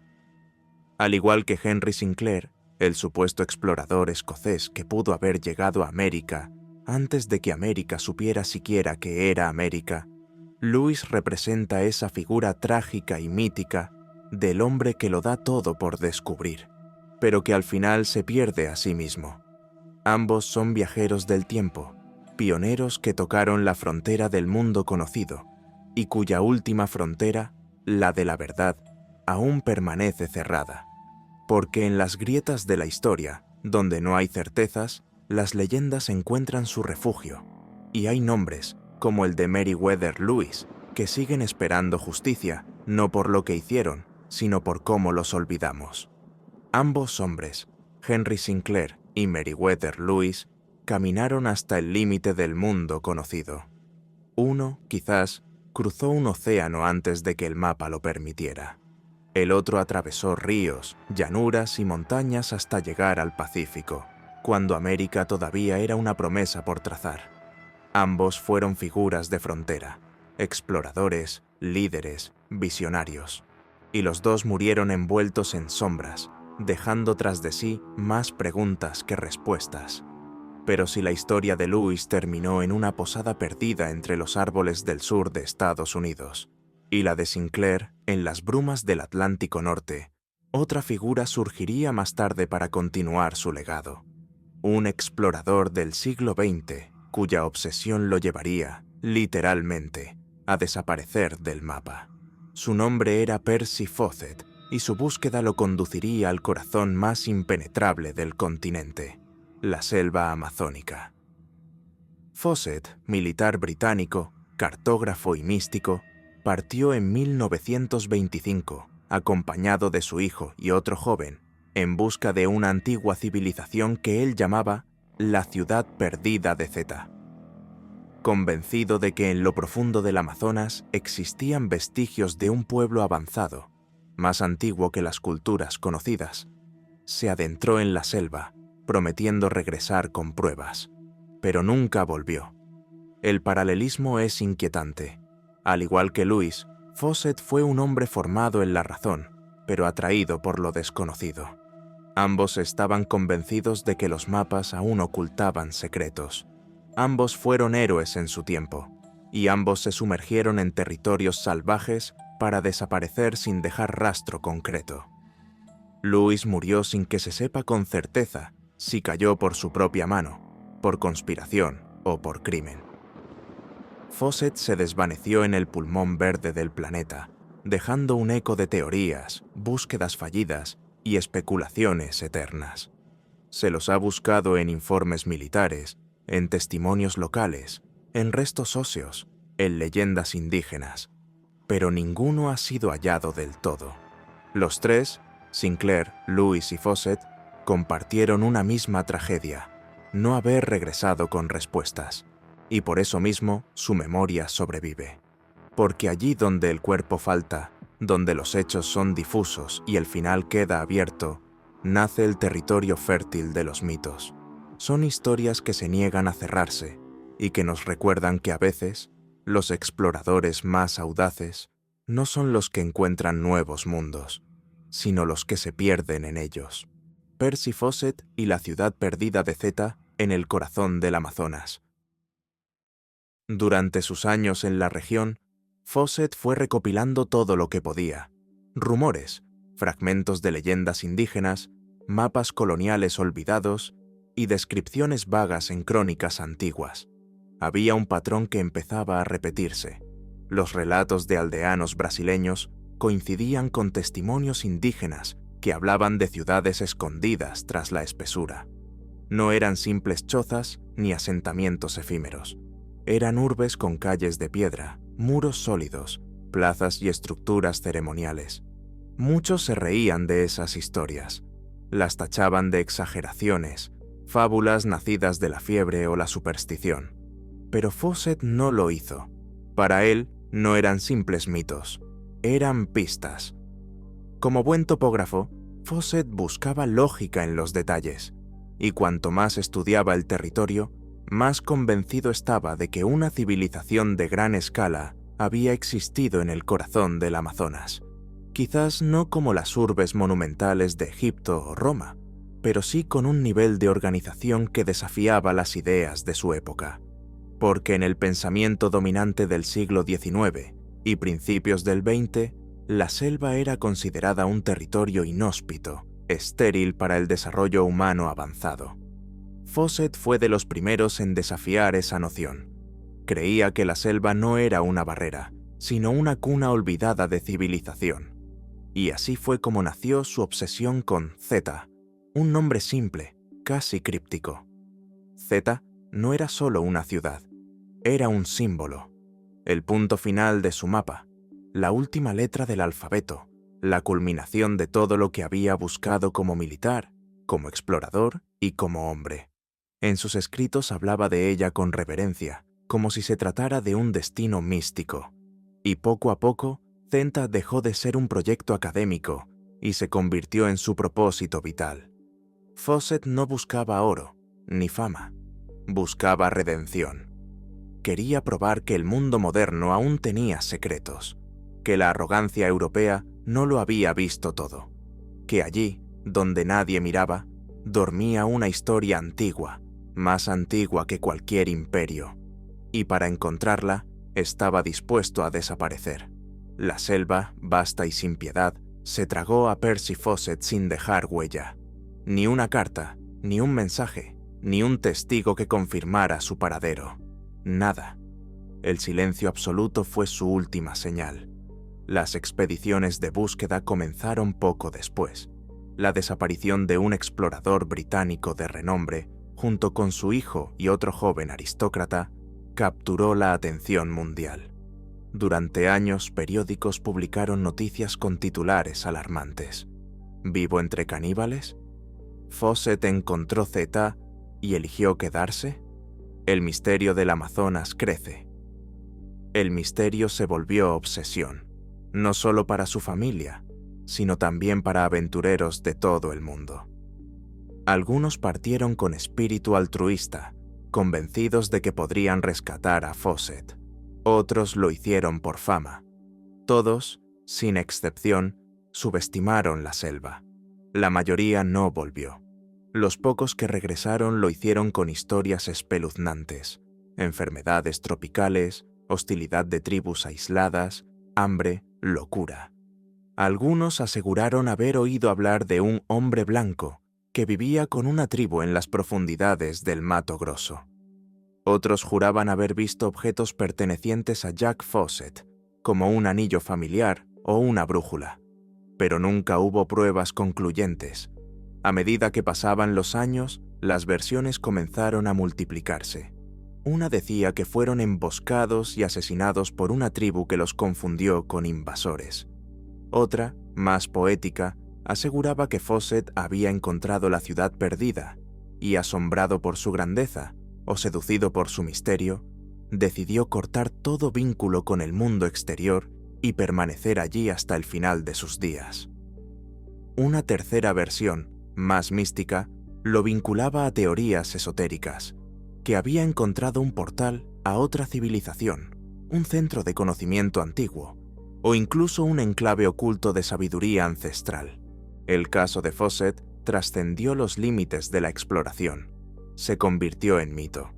Al igual que Henry Sinclair, el supuesto explorador escocés que pudo haber llegado a América antes de que América supiera siquiera que era América, Lewis representa esa figura trágica y mítica del hombre que lo da todo por descubrir, pero que al final se pierde a sí mismo. Ambos son viajeros del tiempo, pioneros que tocaron la frontera del mundo conocido, y cuya última frontera, la de la verdad, aún permanece cerrada. Porque en las grietas de la historia, donde no hay certezas, las leyendas encuentran su refugio, y hay nombres, como el de Meriwether Lewis, que siguen esperando justicia, no por lo que hicieron, sino por cómo los olvidamos. Ambos hombres, Henry Sinclair y Meriwether Lewis, caminaron hasta el límite del mundo conocido. Uno, quizás, cruzó un océano antes de que el mapa lo permitiera. El otro atravesó ríos, llanuras y montañas hasta llegar al Pacífico, cuando América todavía era una promesa por trazar. Ambos fueron figuras de frontera, exploradores, líderes, visionarios, y los dos murieron envueltos en sombras, dejando tras de sí más preguntas que respuestas. Pero si la historia de Lewis terminó en una posada perdida entre los árboles del sur de Estados Unidos, y la de Sinclair en las brumas del Atlántico Norte, otra figura surgiría más tarde para continuar su legado. Un explorador del siglo XX, cuya obsesión lo llevaría, literalmente, a desaparecer del mapa. Su nombre era Percy Fawcett, y su búsqueda lo conduciría al corazón más impenetrable del continente, la selva amazónica. Fawcett, militar británico, cartógrafo y místico, partió en 1925, acompañado de su hijo y otro joven, en busca de una antigua civilización que él llamaba la ciudad perdida de Zeta. Convencido de que en lo profundo del Amazonas existían vestigios de un pueblo avanzado, más antiguo que las culturas conocidas, se adentró en la selva, prometiendo regresar con pruebas, pero nunca volvió. El paralelismo es inquietante. Al igual que Lewis, Fawcett fue un hombre formado en la razón, pero atraído por lo desconocido. Ambos estaban convencidos de que los mapas aún ocultaban secretos. Ambos fueron héroes en su tiempo, y ambos se sumergieron en territorios salvajes para desaparecer sin dejar rastro concreto. Lewis murió sin que se sepa con certeza si cayó por su propia mano, por conspiración o por crimen. Fawcett se desvaneció en el pulmón verde del planeta, dejando un eco de teorías, búsquedas fallidas y especulaciones eternas. Se los ha buscado en informes militares, en testimonios locales, en restos óseos, en leyendas indígenas, pero ninguno ha sido hallado del todo. Los tres, Sinclair, Lewis y Fawcett, compartieron una misma tragedia: no haber regresado con respuestas, y por eso mismo su memoria sobrevive. Porque allí donde el cuerpo falta, donde los hechos son difusos y el final queda abierto, nace el territorio fértil de los mitos. Son historias que se niegan a cerrarse y que nos recuerdan que a veces los exploradores más audaces no son los que encuentran nuevos mundos, sino los que se pierden en ellos. Percy Fawcett y la ciudad perdida de Zeta en el corazón del Amazonas. Durante sus años en la región, Fawcett fue recopilando todo lo que podía: rumores, fragmentos de leyendas indígenas, mapas coloniales olvidados y descripciones vagas en crónicas antiguas. Había un patrón que empezaba a repetirse. Los relatos de aldeanos brasileños coincidían con testimonios indígenas que hablaban de ciudades escondidas tras la espesura. No eran simples chozas ni asentamientos efímeros. Eran urbes con calles de piedra, muros sólidos, plazas y estructuras ceremoniales. Muchos se reían de esas historias. Las tachaban de exageraciones, fábulas nacidas de la fiebre o la superstición. Pero Fawcett no lo hizo. Para él, no eran simples mitos, eran pistas. Como buen topógrafo, Fawcett buscaba lógica en los detalles, y cuanto más estudiaba el territorio, más convencido estaba de que una civilización de gran escala había existido en el corazón del Amazonas. Quizás no como las urbes monumentales de Egipto o Roma, pero sí con un nivel de organización que desafiaba las ideas de su época. Porque en el pensamiento dominante del siglo XIX y principios del XX, la selva era considerada un territorio inhóspito, estéril para el desarrollo humano avanzado. Fawcett fue de los primeros en desafiar esa noción. Creía que la selva no era una barrera, sino una cuna olvidada de civilización. Y así fue como nació su obsesión con Zeta, un nombre simple, casi críptico. Zeta no era solo una ciudad, era un símbolo, el punto final de su mapa, la última letra del alfabeto, la culminación de todo lo que había buscado como militar, como explorador y como hombre. En sus escritos hablaba de ella con reverencia, como si se tratara de un destino místico. Y poco a poco, Zeta dejó de ser un proyecto académico y se convirtió en su propósito vital. Fawcett no buscaba oro, ni fama. Buscaba redención. Quería probar que el mundo moderno aún tenía secretos, que la arrogancia europea no lo había visto todo, que allí, donde nadie miraba, dormía una historia antigua, más antigua que cualquier imperio, y para encontrarla estaba dispuesto a desaparecer. La selva, vasta y sin piedad, se tragó a Percy Fawcett sin dejar huella. Ni una carta, ni un mensaje, ni un testigo que confirmara su paradero. Nada. El silencio absoluto fue su última señal. Las expediciones de búsqueda comenzaron poco después. La desaparición de un explorador británico de renombre, junto con su hijo y otro joven aristócrata, capturó la atención mundial. Durante años, periódicos publicaron noticias con titulares alarmantes. ¿Vivo entre caníbales? ¿Fawcett encontró Zeta y eligió quedarse? El misterio del Amazonas crece. El misterio se volvió obsesión, no solo para su familia, sino también para aventureros de todo el mundo. Algunos partieron con espíritu altruista, convencidos de que podrían rescatar a Fawcett. Otros lo hicieron por fama. Todos, sin excepción, subestimaron la selva. La mayoría no volvió. Los pocos que regresaron lo hicieron con historias espeluznantes: enfermedades tropicales, hostilidad de tribus aisladas, hambre, locura. Algunos aseguraron haber oído hablar de un hombre blanco que vivía con una tribu en las profundidades del Mato Grosso. Otros juraban haber visto objetos pertenecientes a Jack Fawcett, como un anillo familiar o una brújula, pero nunca hubo pruebas concluyentes. A medida que pasaban los años, las versiones comenzaron a multiplicarse. Una decía que fueron emboscados y asesinados por una tribu que los confundió con invasores. Otra, más poética, aseguraba que Fawcett había encontrado la ciudad perdida y, asombrado por su grandeza o seducido por su misterio, decidió cortar todo vínculo con el mundo exterior y permanecer allí hasta el final de sus días. Una tercera versión, más mística, lo vinculaba a teorías esotéricas, que había encontrado un portal a otra civilización, un centro de conocimiento antiguo, o incluso un enclave oculto de sabiduría ancestral. El caso de Fawcett trascendió los límites de la exploración. Se convirtió en mito.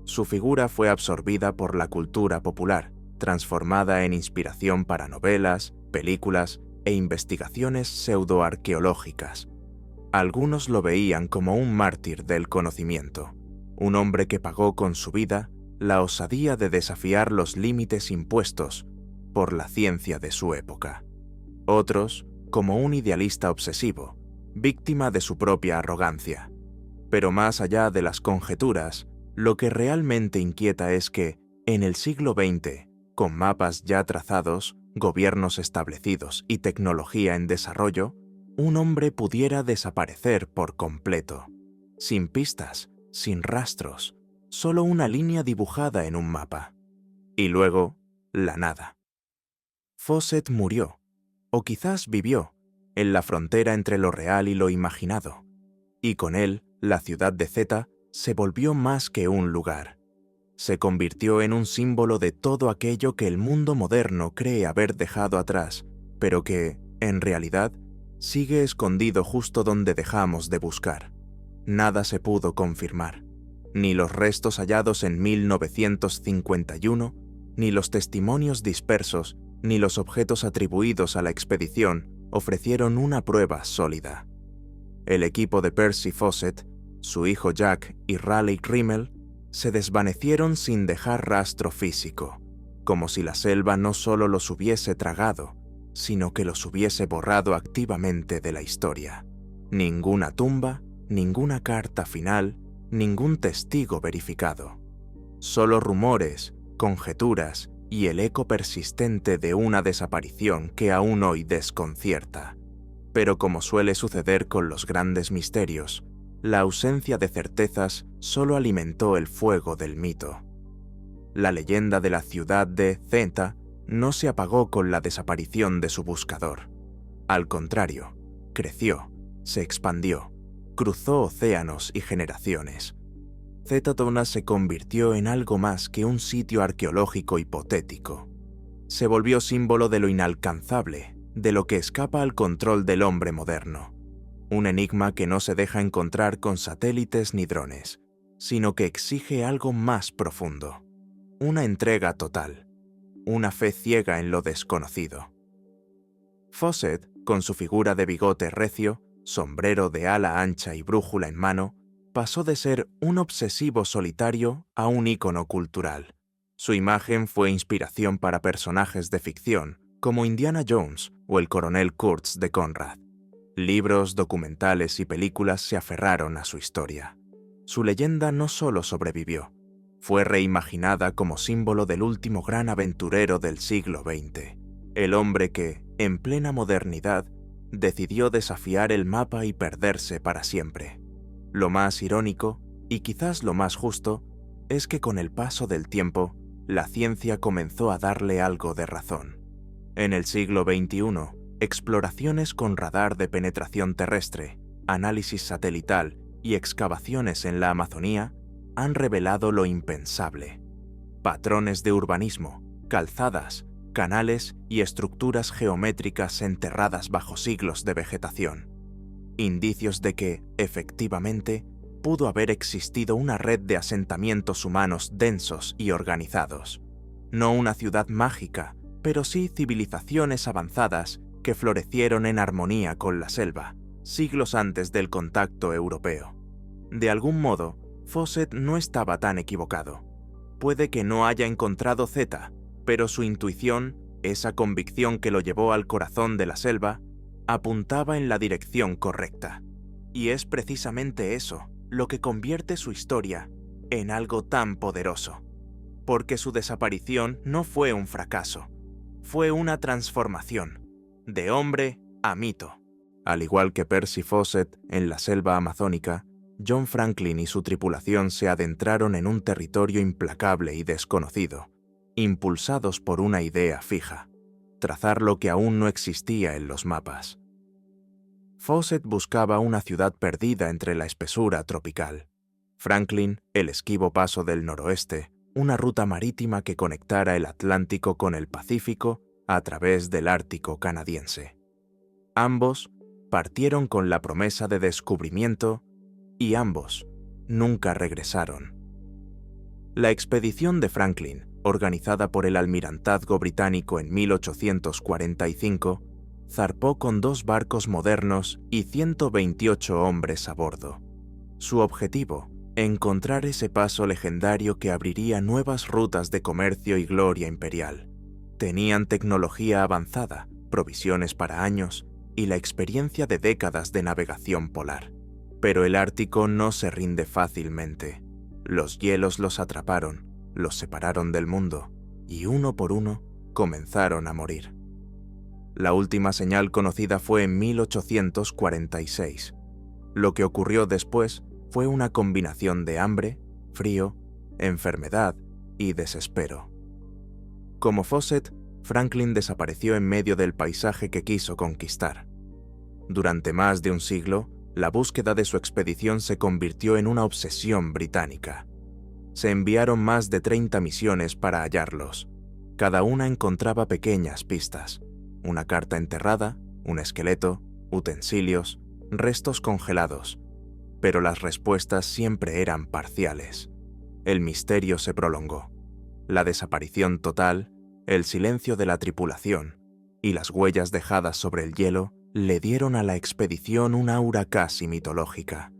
Su figura fue absorbida por la cultura popular, transformada en inspiración para novelas, películas e investigaciones pseudoarqueológicas. Algunos lo veían como un mártir del conocimiento, un hombre que pagó con su vida la osadía de desafiar los límites impuestos por la ciencia de su época. Otros, como un idealista obsesivo, víctima de su propia arrogancia. Pero más allá de las conjeturas, lo que realmente inquieta es que, en el siglo XX, con mapas ya trazados, gobiernos establecidos y tecnología en desarrollo, un hombre pudiera desaparecer por completo, sin pistas, sin rastros, solo una línea dibujada en un mapa. Y luego, la nada. Fawcett murió, o quizás vivió, en la frontera entre lo real y lo imaginado, y con él, la ciudad de Zeta se volvió más que un lugar. Se convirtió en un símbolo de todo aquello que el mundo moderno cree haber dejado atrás, pero que, en realidad, sigue escondido justo donde dejamos de buscar. Nada se pudo confirmar. Ni los restos hallados en 1951, ni los testimonios dispersos, ni los objetos atribuidos a la expedición ofrecieron una prueba sólida. El equipo de Percy Fawcett, su hijo Jack y Raleigh Rimmel se desvanecieron sin dejar rastro físico, como si la selva no solo los hubiese tragado, sino que los hubiese borrado activamente de la historia. Ninguna tumba, ninguna carta final, ningún testigo verificado. Solo rumores, conjeturas y el eco persistente de una desaparición que aún hoy desconcierta. Pero como suele suceder con los grandes misterios, la ausencia de certezas solo alimentó el fuego del mito. La leyenda de la ciudad de Zeta no se apagó con la desaparición de su buscador. Al contrario, creció, se expandió, cruzó océanos y generaciones. Zetatona se convirtió en algo más que un sitio arqueológico hipotético. Se volvió símbolo de lo inalcanzable, de lo que escapa al control del hombre moderno. Un enigma que no se deja encontrar con satélites ni drones, sino que exige algo más profundo. Una entrega total, una fe ciega en lo desconocido. Fawcett, con su figura de bigote recio, sombrero de ala ancha y brújula en mano, pasó de ser un obsesivo solitario a un ícono cultural. Su imagen fue inspiración para personajes de ficción, como Indiana Jones o el coronel Kurtz de Conrad. Libros, documentales y películas se aferraron a su historia. Su leyenda no solo sobrevivió, fue reimaginada como símbolo del último gran aventurero del siglo XX, el hombre que, en plena modernidad, decidió desafiar el mapa y perderse para siempre. Lo más irónico, y quizás lo más justo, es que con el paso del tiempo, la ciencia comenzó a darle algo de razón. En el siglo XXI, exploraciones con radar de penetración terrestre, análisis satelital y excavaciones en la Amazonía han revelado lo impensable. Patrones de urbanismo, calzadas, canales y estructuras geométricas enterradas bajo siglos de vegetación. Indicios de que, efectivamente, pudo haber existido una red de asentamientos humanos densos y organizados. No una ciudad mágica, pero sí civilizaciones avanzadas que florecieron en armonía con la selva, siglos antes del contacto europeo. De algún modo, Fawcett no estaba tan equivocado. Puede que no haya encontrado Z, pero su intuición, esa convicción que lo llevó al corazón de la selva, apuntaba en la dirección correcta. Y es precisamente eso lo que convierte su historia en algo tan poderoso. Porque su desaparición no fue un fracaso, fue una transformación, de hombre a mito. Al igual que Percy Fawcett en la selva amazónica, John Franklin y su tripulación se adentraron en un territorio implacable y desconocido, impulsados por una idea fija: trazar lo que aún no existía en los mapas. Fawcett buscaba una ciudad perdida entre la espesura tropical. Franklin, el esquivo paso del noroeste, una ruta marítima que conectara el Atlántico con el Pacífico a través del Ártico canadiense. Ambos partieron con la promesa de descubrimiento y ambos nunca regresaron. La expedición de Franklin, organizada por el Almirantazgo británico en 1845, zarpó con 2 barcos modernos y 128 hombres a bordo. Su objetivo: encontrar ese paso legendario que abriría nuevas rutas de comercio y gloria imperial. Tenían tecnología avanzada, provisiones para años y la experiencia de décadas de navegación polar. Pero el Ártico no se rinde fácilmente. Los hielos los atraparon, los separaron del mundo, y uno por uno comenzaron a morir. La última señal conocida fue en 1846. Lo que ocurrió después fue una combinación de hambre, frío, enfermedad y desespero. Como Fawcett, Franklin desapareció en medio del paisaje que quiso conquistar. Durante más de un siglo, la búsqueda de su expedición se convirtió en una obsesión británica. Se enviaron más de 30 misiones para hallarlos. Cada una encontraba pequeñas pistas: una carta enterrada, un esqueleto, utensilios, restos congelados. Pero las respuestas siempre eran parciales. El misterio se prolongó. La desaparición total, el silencio de la tripulación y las huellas dejadas sobre el hielo le dieron a la expedición un aura casi mitológica.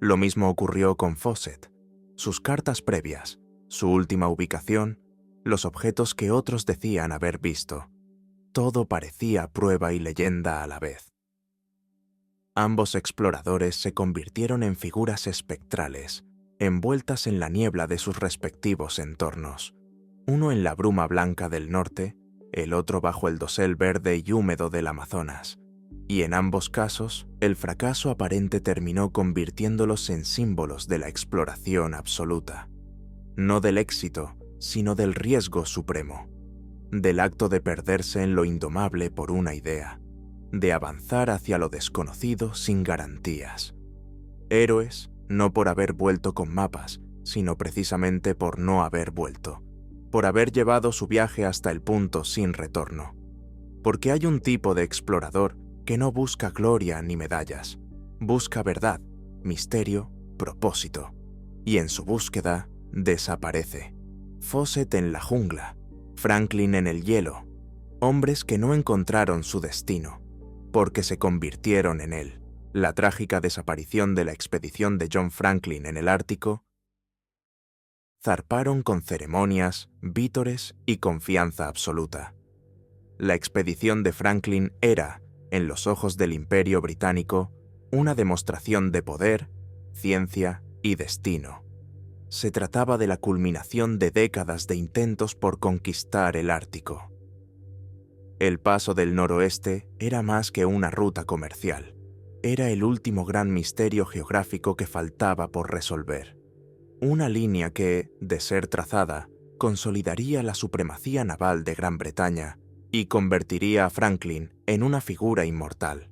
Lo mismo ocurrió con Fawcett. Sus cartas previas, su última ubicación, los objetos que otros decían haber visto. Todo parecía prueba y leyenda a la vez. Ambos exploradores se convirtieron en figuras espectrales, envueltas en la niebla de sus respectivos entornos. Uno en la bruma blanca del norte, el otro bajo el dosel verde y húmedo del Amazonas. Y en ambos casos, el fracaso aparente terminó convirtiéndolos en símbolos de la exploración absoluta. No del éxito, sino del riesgo supremo. Del acto de perderse en lo indomable por una idea. De avanzar hacia lo desconocido sin garantías. Héroes, no por haber vuelto con mapas, sino precisamente por no haber vuelto. Por haber llevado su viaje hasta el punto sin retorno. Porque hay un tipo de explorador que no busca gloria ni medallas, busca verdad, misterio, propósito, y en su búsqueda desaparece. Fawcett en la jungla, Franklin en el hielo, hombres que no encontraron su destino, porque se convirtieron en él. La trágica desaparición de la expedición de John Franklin en el Ártico, zarparon con ceremonias, vítores y confianza absoluta. La expedición de Franklin era, en los ojos del Imperio Británico, una demostración de poder, ciencia y destino. Se trataba de la culminación de décadas de intentos por conquistar el Ártico. El paso del noroeste era más que una ruta comercial. Era el último gran misterio geográfico que faltaba por resolver. Una línea que, de ser trazada, consolidaría la supremacía naval de Gran Bretaña y convertiría a Franklin en una figura inmortal.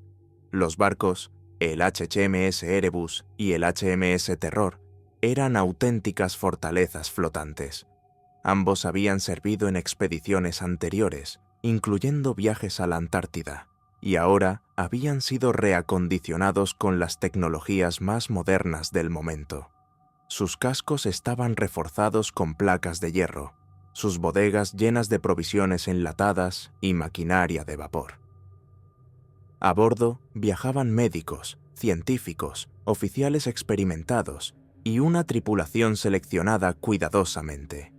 Los barcos, el HMS Erebus y el HMS Terror, eran auténticas fortalezas flotantes. Ambos habían servido en expediciones anteriores, incluyendo viajes a la Antártida, y ahora habían sido reacondicionados con las tecnologías más modernas del momento. Sus cascos estaban reforzados con placas de hierro, sus bodegas llenas de provisiones enlatadas y maquinaria de vapor. A bordo viajaban médicos, científicos, oficiales experimentados y una tripulación seleccionada cuidadosamente.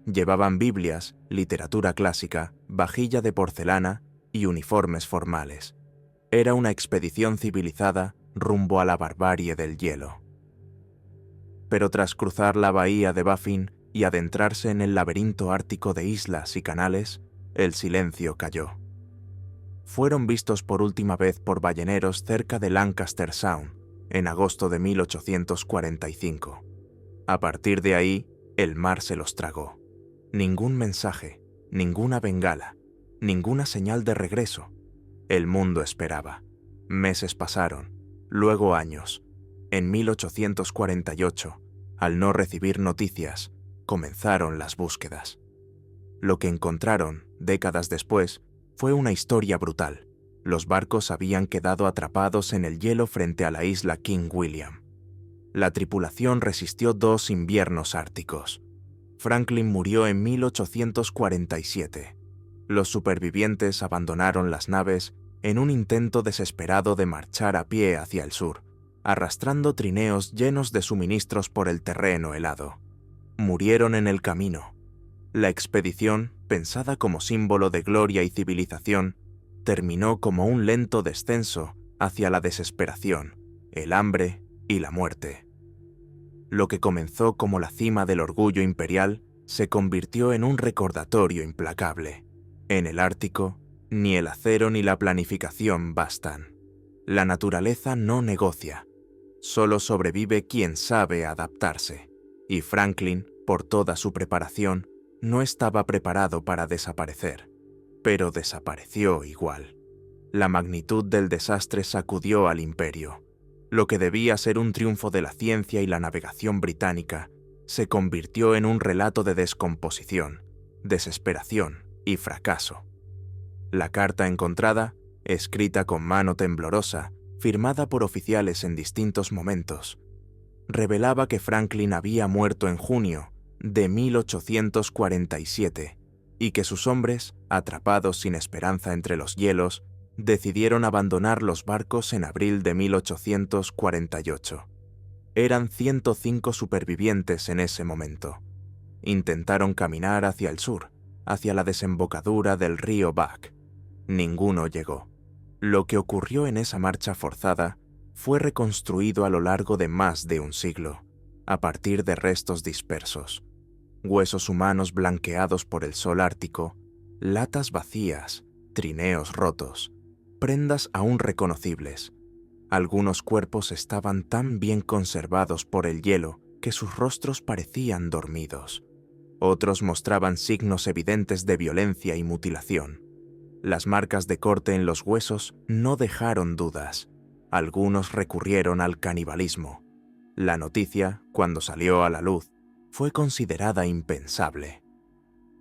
Llevaban Biblias, literatura clásica, vajilla de porcelana y uniformes formales. Era una expedición civilizada rumbo a la barbarie del hielo. Pero tras cruzar la bahía de Baffin y adentrarse en el laberinto ártico de islas y canales, el silencio cayó. Fueron vistos por última vez por balleneros cerca de Lancaster Sound, en agosto de 1845. A partir de ahí, el mar se los tragó. Ningún mensaje, ninguna bengala, ninguna señal de regreso. El mundo esperaba. Meses pasaron, luego años. En 1848, al no recibir noticias, comenzaron las búsquedas. Lo que encontraron, décadas después, fue una historia brutal. Los barcos habían quedado atrapados en el hielo frente a la isla King William. La tripulación resistió 2 inviernos árticos. Franklin murió en 1847. Los supervivientes abandonaron las naves en un intento desesperado de marchar a pie hacia el sur, arrastrando trineos llenos de suministros por el terreno helado. Murieron en el camino. La expedición, pensada como símbolo de gloria y civilización, terminó como un lento descenso hacia la desesperación, el hambre y la muerte. Lo que comenzó como la cima del orgullo imperial se convirtió en un recordatorio implacable. En el Ártico, ni el acero ni la planificación bastan. La naturaleza no negocia. Solo sobrevive quien sabe adaptarse. Y Franklin, por toda su preparación, no estaba preparado para desaparecer. Pero desapareció igual. La magnitud del desastre sacudió al imperio. Lo que debía ser un triunfo de la ciencia y la navegación británica se convirtió en un relato de descomposición, desesperación y fracaso. La carta encontrada, escrita con mano temblorosa, firmada por oficiales en distintos momentos, revelaba que Franklin había muerto en junio de 1847 y que sus hombres, atrapados sin esperanza entre los hielos, decidieron abandonar los barcos en abril de 1848. Eran 105 supervivientes en ese momento. Intentaron caminar hacia el sur, hacia la desembocadura del río Back. Ninguno llegó. Lo que ocurrió en esa marcha forzada fue reconstruido a lo largo de más de un siglo, a partir de restos dispersos. Huesos humanos blanqueados por el sol ártico, latas vacías, trineos rotos, prendas aún reconocibles. Algunos cuerpos estaban tan bien conservados por el hielo que sus rostros parecían dormidos. Otros mostraban signos evidentes de violencia y mutilación. Las marcas de corte en los huesos no dejaron dudas. Algunos recurrieron al canibalismo. La noticia, cuando salió a la luz, fue considerada impensable.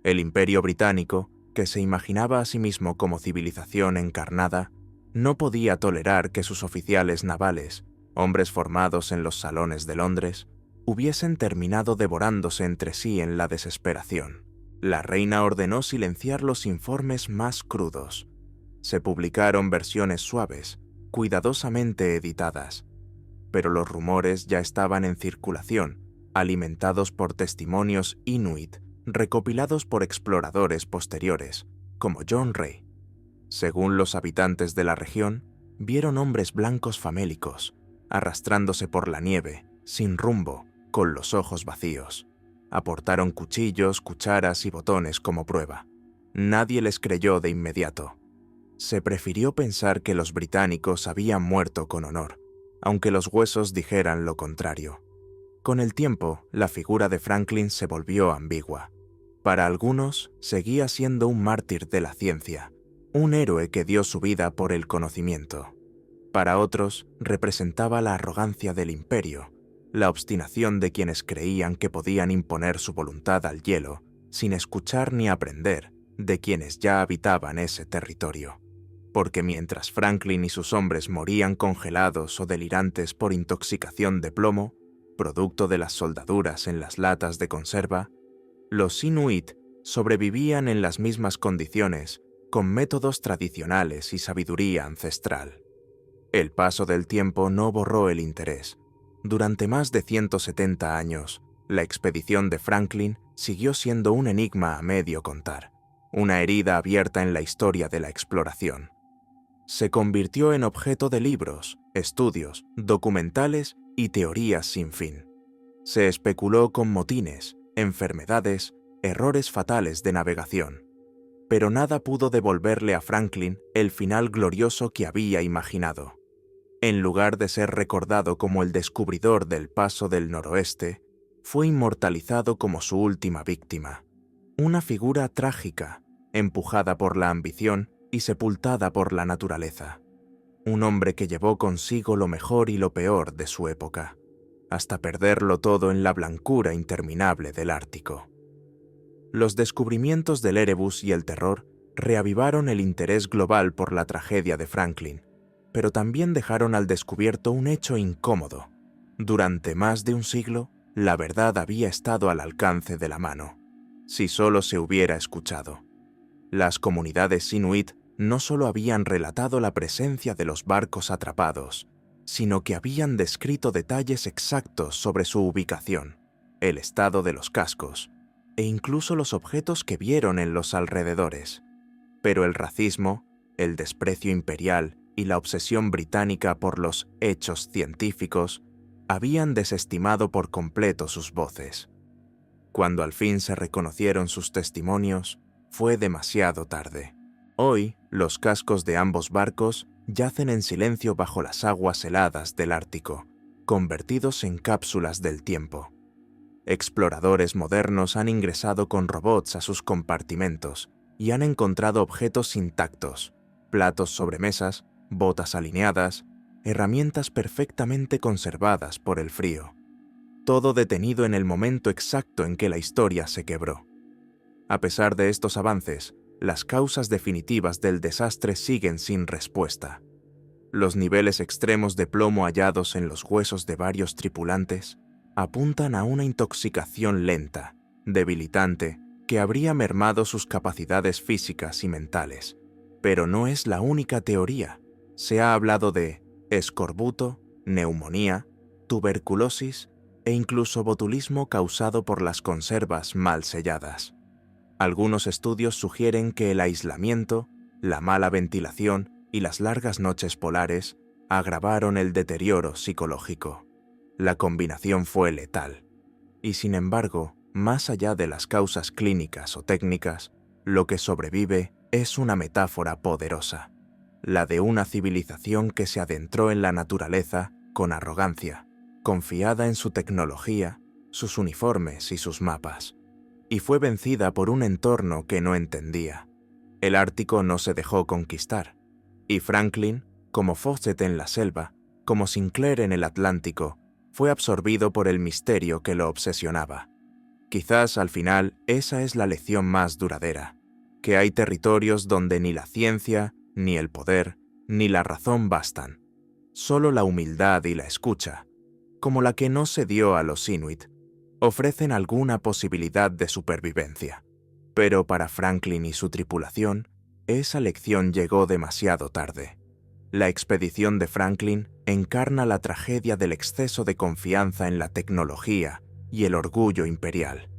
El Imperio Británico, que se imaginaba a sí mismo como civilización encarnada, no podía tolerar que sus oficiales navales, hombres formados en los salones de Londres, hubiesen terminado devorándose entre sí en la desesperación. La reina ordenó silenciar los informes más crudos. Se publicaron versiones suaves, cuidadosamente editadas, pero los rumores ya estaban en circulación, alimentados por testimonios inuit recopilados por exploradores posteriores, como John Ray. Según los habitantes de la región, vieron hombres blancos famélicos, arrastrándose por la nieve, sin rumbo, con los ojos vacíos. Aportaron cuchillos, cucharas y botones como prueba. Nadie les creyó de inmediato. Se prefirió pensar que los británicos habían muerto con honor, aunque los huesos dijeran lo contrario. Con el tiempo, la figura de Franklin se volvió ambigua. Para algunos, seguía siendo un mártir de la ciencia, un héroe que dio su vida por el conocimiento. Para otros, representaba la arrogancia del imperio, la obstinación de quienes creían que podían imponer su voluntad al hielo, sin escuchar ni aprender de quienes ya habitaban ese territorio. Porque mientras Franklin y sus hombres morían congelados o delirantes por intoxicación de plomo, producto de las soldaduras en las latas de conserva, los inuit sobrevivían en las mismas condiciones, con métodos tradicionales y sabiduría ancestral. El paso del tiempo no borró el interés. Durante más de 170 años, la expedición de Franklin siguió siendo un enigma a medio contar, una herida abierta en la historia de la exploración. Se convirtió en objeto de libros, estudios, documentales y teorías sin fin. Se especuló con motines, enfermedades, errores fatales de navegación. Pero nada pudo devolverle a Franklin el final glorioso que había imaginado. En lugar de ser recordado como el descubridor del Paso del Noroeste, fue inmortalizado como su última víctima. Una figura trágica, empujada por la ambición y sepultada por la naturaleza. Un hombre que llevó consigo lo mejor y lo peor de su época, hasta perderlo todo en la blancura interminable del Ártico. Los descubrimientos del Erebus y el terror reavivaron el interés global por la tragedia de Franklin, pero también dejaron al descubierto un hecho incómodo. Durante más de un siglo, la verdad había estado al alcance de la mano, si solo se hubiera escuchado. Las comunidades inuit no solo habían relatado la presencia de los barcos atrapados, sino que habían descrito detalles exactos sobre su ubicación, el estado de los cascos, e incluso los objetos que vieron en los alrededores. Pero el racismo, el desprecio imperial y la obsesión británica por los hechos científicos habían desestimado por completo sus voces. Cuando al fin se reconocieron sus testimonios, fue demasiado tarde. Hoy, los cascos de ambos barcos yacen en silencio bajo las aguas heladas del Ártico, convertidos en cápsulas del tiempo. Exploradores modernos han ingresado con robots a sus compartimentos y han encontrado objetos intactos, platos sobre mesas, botas alineadas, herramientas perfectamente conservadas por el frío. Todo detenido en el momento exacto en que la historia se quebró. A pesar de estos avances, las causas definitivas del desastre siguen sin respuesta. Los niveles extremos de plomo hallados en los huesos de varios tripulantes apuntan a una intoxicación lenta, debilitante, que habría mermado sus capacidades físicas y mentales. Pero no es la única teoría. Se ha hablado de escorbuto, neumonía, tuberculosis e incluso botulismo causado por las conservas mal selladas. Algunos estudios sugieren que el aislamiento, la mala ventilación y las largas noches polares agravaron el deterioro psicológico. La combinación fue letal. Y sin embargo, más allá de las causas clínicas o técnicas, lo que sobrevive es una metáfora poderosa, la de una civilización que se adentró en la naturaleza con arrogancia, confiada en su tecnología, sus uniformes y sus mapas, y fue vencida por un entorno que no entendía. El Ártico no se dejó conquistar, y Franklin, como Fawcett en la selva, como Sinclair en el Atlántico, fue absorbido por el misterio que lo obsesionaba. Quizás al final esa es la lección más duradera, que hay territorios donde ni la ciencia, ni el poder, ni la razón bastan. Solo la humildad y la escucha, como la que no se dio a los Inuit, ofrecen alguna posibilidad de supervivencia. Pero para Franklin y su tripulación, esa lección llegó demasiado tarde. La expedición de Franklin encarna la tragedia del exceso de confianza en la tecnología y el orgullo imperial.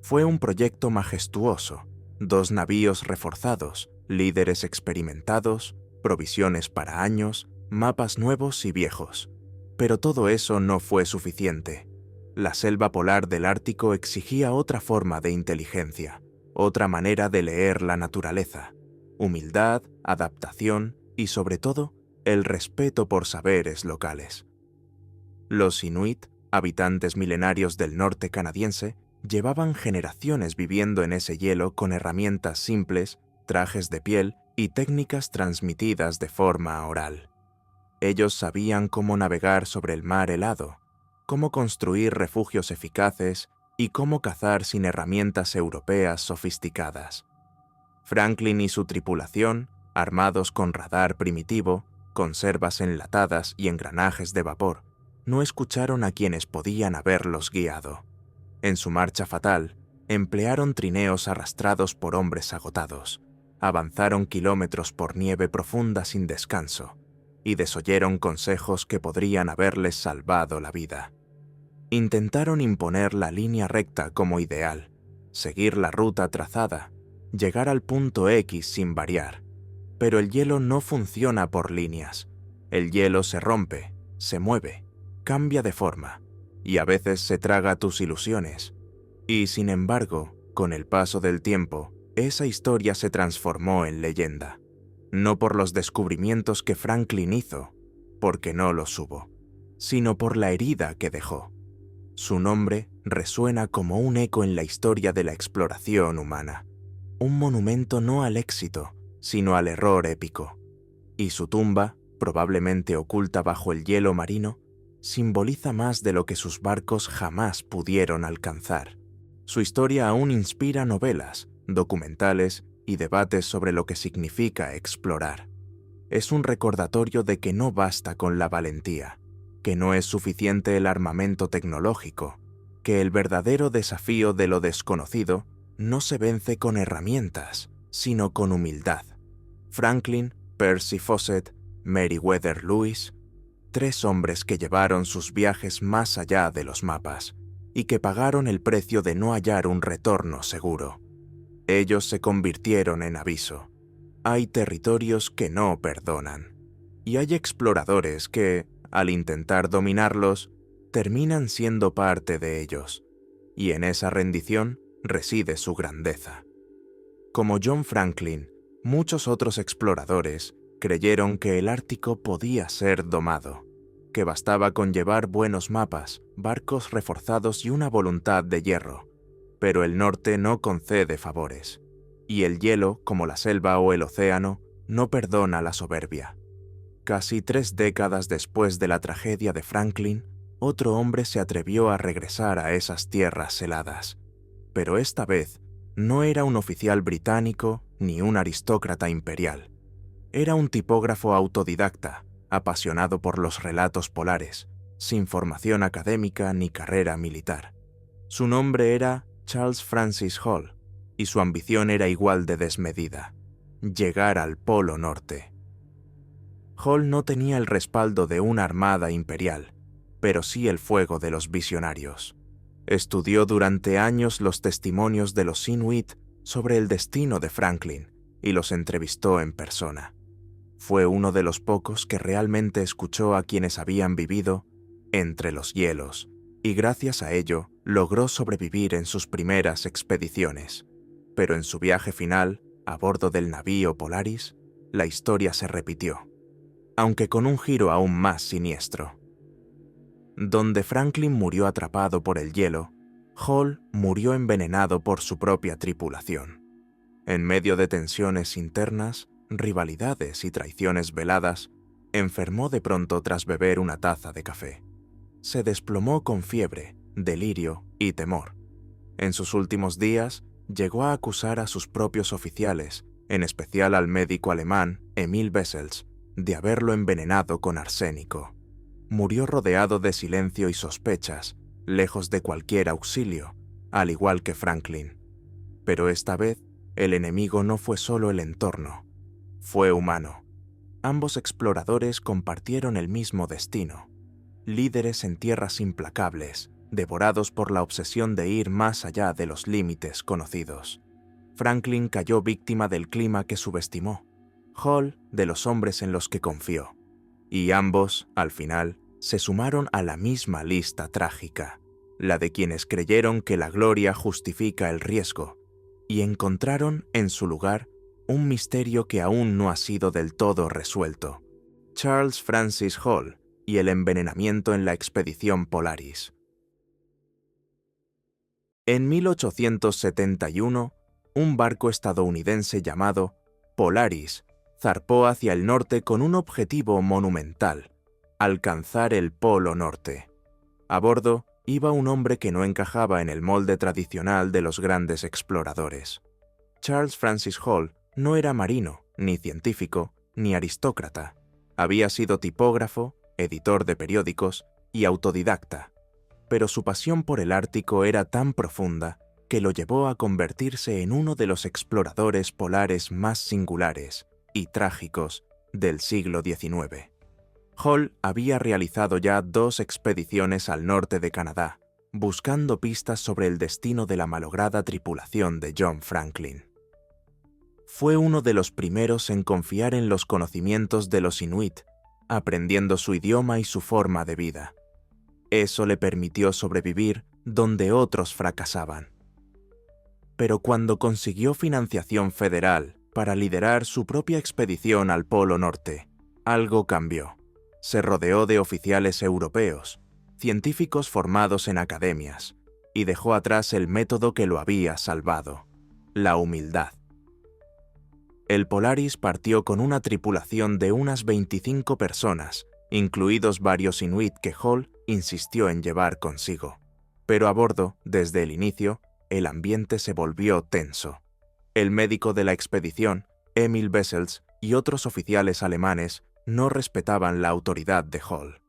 Fue un proyecto majestuoso, 2 navíos reforzados, líderes experimentados, provisiones para años, mapas nuevos y viejos. Pero todo eso no fue suficiente. La selva polar del Ártico exigía otra forma de inteligencia, otra manera de leer la naturaleza, humildad, adaptación y, sobre todo, el respeto por saberes locales. Los Inuit, habitantes milenarios del norte canadiense, llevaban generaciones viviendo en ese hielo con herramientas simples, trajes de piel y técnicas transmitidas de forma oral. Ellos sabían cómo navegar sobre el mar helado, cómo construir refugios eficaces y cómo cazar sin herramientas europeas sofisticadas. Franklin y su tripulación, armados con radar primitivo, conservas enlatadas y engranajes de vapor, no escucharon a quienes podían haberlos guiado. En su marcha fatal, emplearon trineos arrastrados por hombres agotados, avanzaron kilómetros por nieve profunda sin descanso, y desoyeron consejos que podrían haberles salvado la vida. Intentaron imponer la línea recta como ideal, seguir la ruta trazada, llegar al punto X sin variar. Pero el hielo no funciona por líneas. El hielo se rompe, se mueve, cambia de forma, y a veces se traga tus ilusiones. Y sin embargo, con el paso del tiempo, esa historia se transformó en leyenda. No por los descubrimientos que Franklin hizo, porque no los hubo, sino por la herida que dejó. Su nombre resuena como un eco en la historia de la exploración humana, un monumento no al éxito, sino al error épico. Y su tumba, probablemente oculta bajo el hielo marino, simboliza más de lo que sus barcos jamás pudieron alcanzar. Su historia aún inspira novelas, documentales y debates sobre lo que significa explorar. Es un recordatorio de que no basta con la valentía, que no es suficiente el armamento tecnológico, que el verdadero desafío de lo desconocido no se vence con herramientas, sino con humildad. Franklin, Percy Fawcett, Meriwether Lewis, 3 hombres que llevaron sus viajes más allá de los mapas y que pagaron el precio de no hallar un retorno seguro. Ellos se convirtieron en aviso. Hay territorios que no perdonan, y hay exploradores que, al intentar dominarlos, terminan siendo parte de ellos, y en esa rendición reside su grandeza. Como John Franklin, muchos otros exploradores creyeron que el Ártico podía ser domado, que bastaba con llevar buenos mapas, barcos reforzados y una voluntad de hierro. Pero el norte no concede favores, y el hielo, como la selva o el océano, no perdona la soberbia. Casi 3 décadas después de la tragedia de Franklin, otro hombre se atrevió a regresar a esas tierras heladas. Pero esta vez no era un oficial británico ni un aristócrata imperial. Era un tipógrafo autodidacta, apasionado por los relatos polares, sin formación académica ni carrera militar. Su nombre era Charles Francis Hall, y su ambición era igual de desmedida: llegar al Polo Norte. Hall no tenía el respaldo de una armada imperial, pero sí el fuego de los visionarios. Estudió durante años los testimonios de los Inuit sobre el destino de Franklin y los entrevistó en persona. Fue uno de los pocos que realmente escuchó a quienes habían vivido entre los hielos, y gracias a ello logró sobrevivir en sus primeras expediciones. Pero en su viaje final, a bordo del navío Polaris, la historia se repitió, aunque con un giro aún más siniestro. Donde Franklin murió atrapado por el hielo, Hall murió envenenado por su propia tripulación. En medio de tensiones internas, rivalidades y traiciones veladas, enfermó de pronto tras beber una taza de café. Se desplomó con fiebre, delirio y temor. En sus últimos días, llegó a acusar a sus propios oficiales, en especial al médico alemán Emil Wessels, de haberlo envenenado con arsénico. Murió rodeado de silencio y sospechas, lejos de cualquier auxilio, al igual que Franklin. Pero esta vez, el enemigo no fue solo el entorno, fue humano. Ambos exploradores compartieron el mismo destino. Líderes en tierras implacables, devorados por la obsesión de ir más allá de los límites conocidos. Franklin cayó víctima del clima que subestimó, Hall de los hombres en los que confió. Y ambos, al final, se sumaron a la misma lista trágica, la de quienes creyeron que la gloria justifica el riesgo, y encontraron en su lugar un misterio que aún no ha sido del todo resuelto: Charles Francis Hall y el envenenamiento en la expedición Polaris. En 1871, un barco estadounidense llamado Polaris zarpó hacia el norte con un objetivo monumental: alcanzar el Polo Norte. A bordo iba un hombre que no encajaba en el molde tradicional de los grandes exploradores. Charles Francis Hall no era marino, ni científico, ni aristócrata. Había sido tipógrafo, editor de periódicos y autodidacta, pero su pasión por el Ártico era tan profunda que lo llevó a convertirse en uno de los exploradores polares más singulares y trágicos del siglo XIX. Hall había realizado ya 2 expediciones al norte de Canadá, buscando pistas sobre el destino de la malograda tripulación de John Franklin. Fue uno de los primeros en confiar en los conocimientos de los Inuit, aprendiendo su idioma y su forma de vida. Eso le permitió sobrevivir donde otros fracasaban. Pero cuando consiguió financiación federal para liderar su propia expedición al Polo Norte, algo cambió. Se rodeó de oficiales europeos, científicos formados en academias, y dejó atrás el método que lo había salvado: la humildad. El Polaris partió con una tripulación de unas 25 personas, incluidos varios inuit que Hall insistió en llevar consigo. Pero a bordo, desde el inicio, el ambiente se volvió tenso. El médico de la expedición, Emil Bessels, y otros oficiales alemanes no respetaban la autoridad de Hall.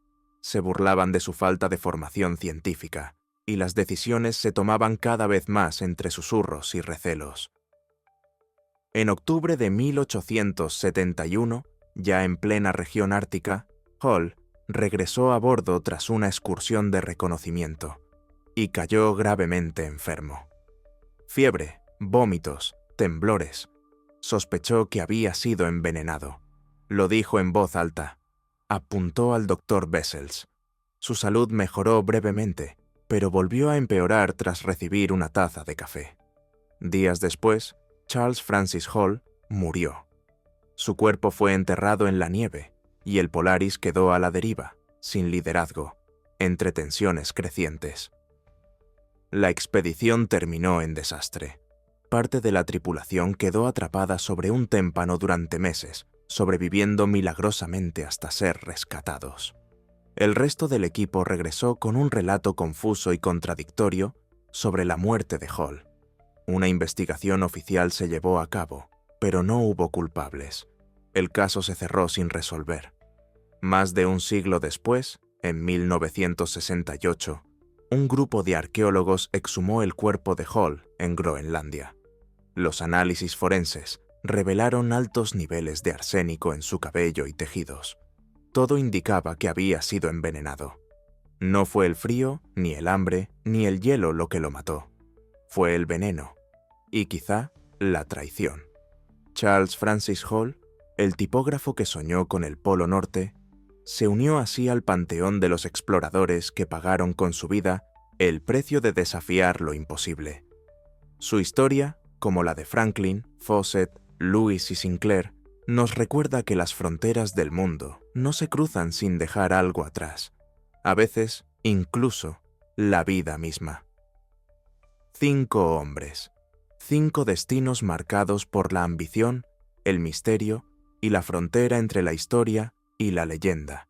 Se burlaban de su falta de formación científica, y las decisiones se tomaban cada vez más entre susurros y recelos. En octubre de 1871, ya en plena región ártica, Hall regresó a bordo tras una excursión de reconocimiento y cayó gravemente enfermo. Fiebre, vómitos, temblores. Sospechó que había sido envenenado. Lo dijo en voz alta. Apuntó al doctor Bessels. Su salud mejoró brevemente, pero volvió a empeorar tras recibir una taza de café. Días después, Charles Francis Hall murió. Su cuerpo fue enterrado en la nieve y el Polaris quedó a la deriva, sin liderazgo, entre tensiones crecientes. La expedición terminó en desastre. Parte de la tripulación quedó atrapada sobre un témpano durante meses, sobreviviendo milagrosamente hasta ser rescatados. El resto del equipo regresó con un relato confuso y contradictorio sobre la muerte de Hall. Una investigación oficial se llevó a cabo, pero no hubo culpables. El caso se cerró sin resolver. Más de un siglo después, en 1968, un grupo de arqueólogos exhumó el cuerpo de Hall en Groenlandia. Los análisis forenses revelaron altos niveles de arsénico en su cabello y tejidos. Todo indicaba que había sido envenenado. No fue el frío, ni el hambre, ni el hielo lo que lo mató. Fue el veneno. Y quizá la traición. Charles Francis Hall, el tipógrafo que soñó con el Polo Norte, se unió así al panteón de los exploradores que pagaron con su vida el precio de desafiar lo imposible. Su historia, como la de Franklin, Fawcett, Lewis y Sinclair, nos recuerda que las fronteras del mundo no se cruzan sin dejar algo atrás. A veces, incluso, la vida misma. 5 hombres. 5 destinos marcados por la ambición, el misterio y la frontera entre la historia y la leyenda.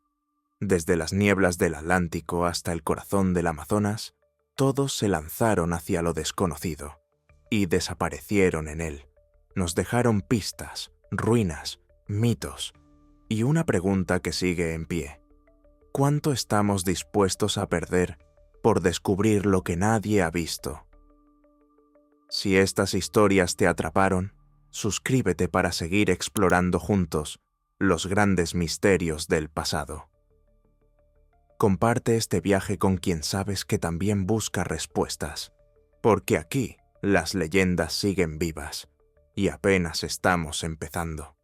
Desde las nieblas del Atlántico hasta el corazón del Amazonas, todos se lanzaron hacia lo desconocido y desaparecieron en él. Nos dejaron pistas, ruinas, mitos y una pregunta que sigue en pie. ¿Cuánto estamos dispuestos a perder por descubrir lo que nadie ha visto? Si estas historias te atraparon, suscríbete para seguir explorando juntos los grandes misterios del pasado. Comparte este viaje con quien sabes que también busca respuestas, porque aquí las leyendas siguen vivas y apenas estamos empezando.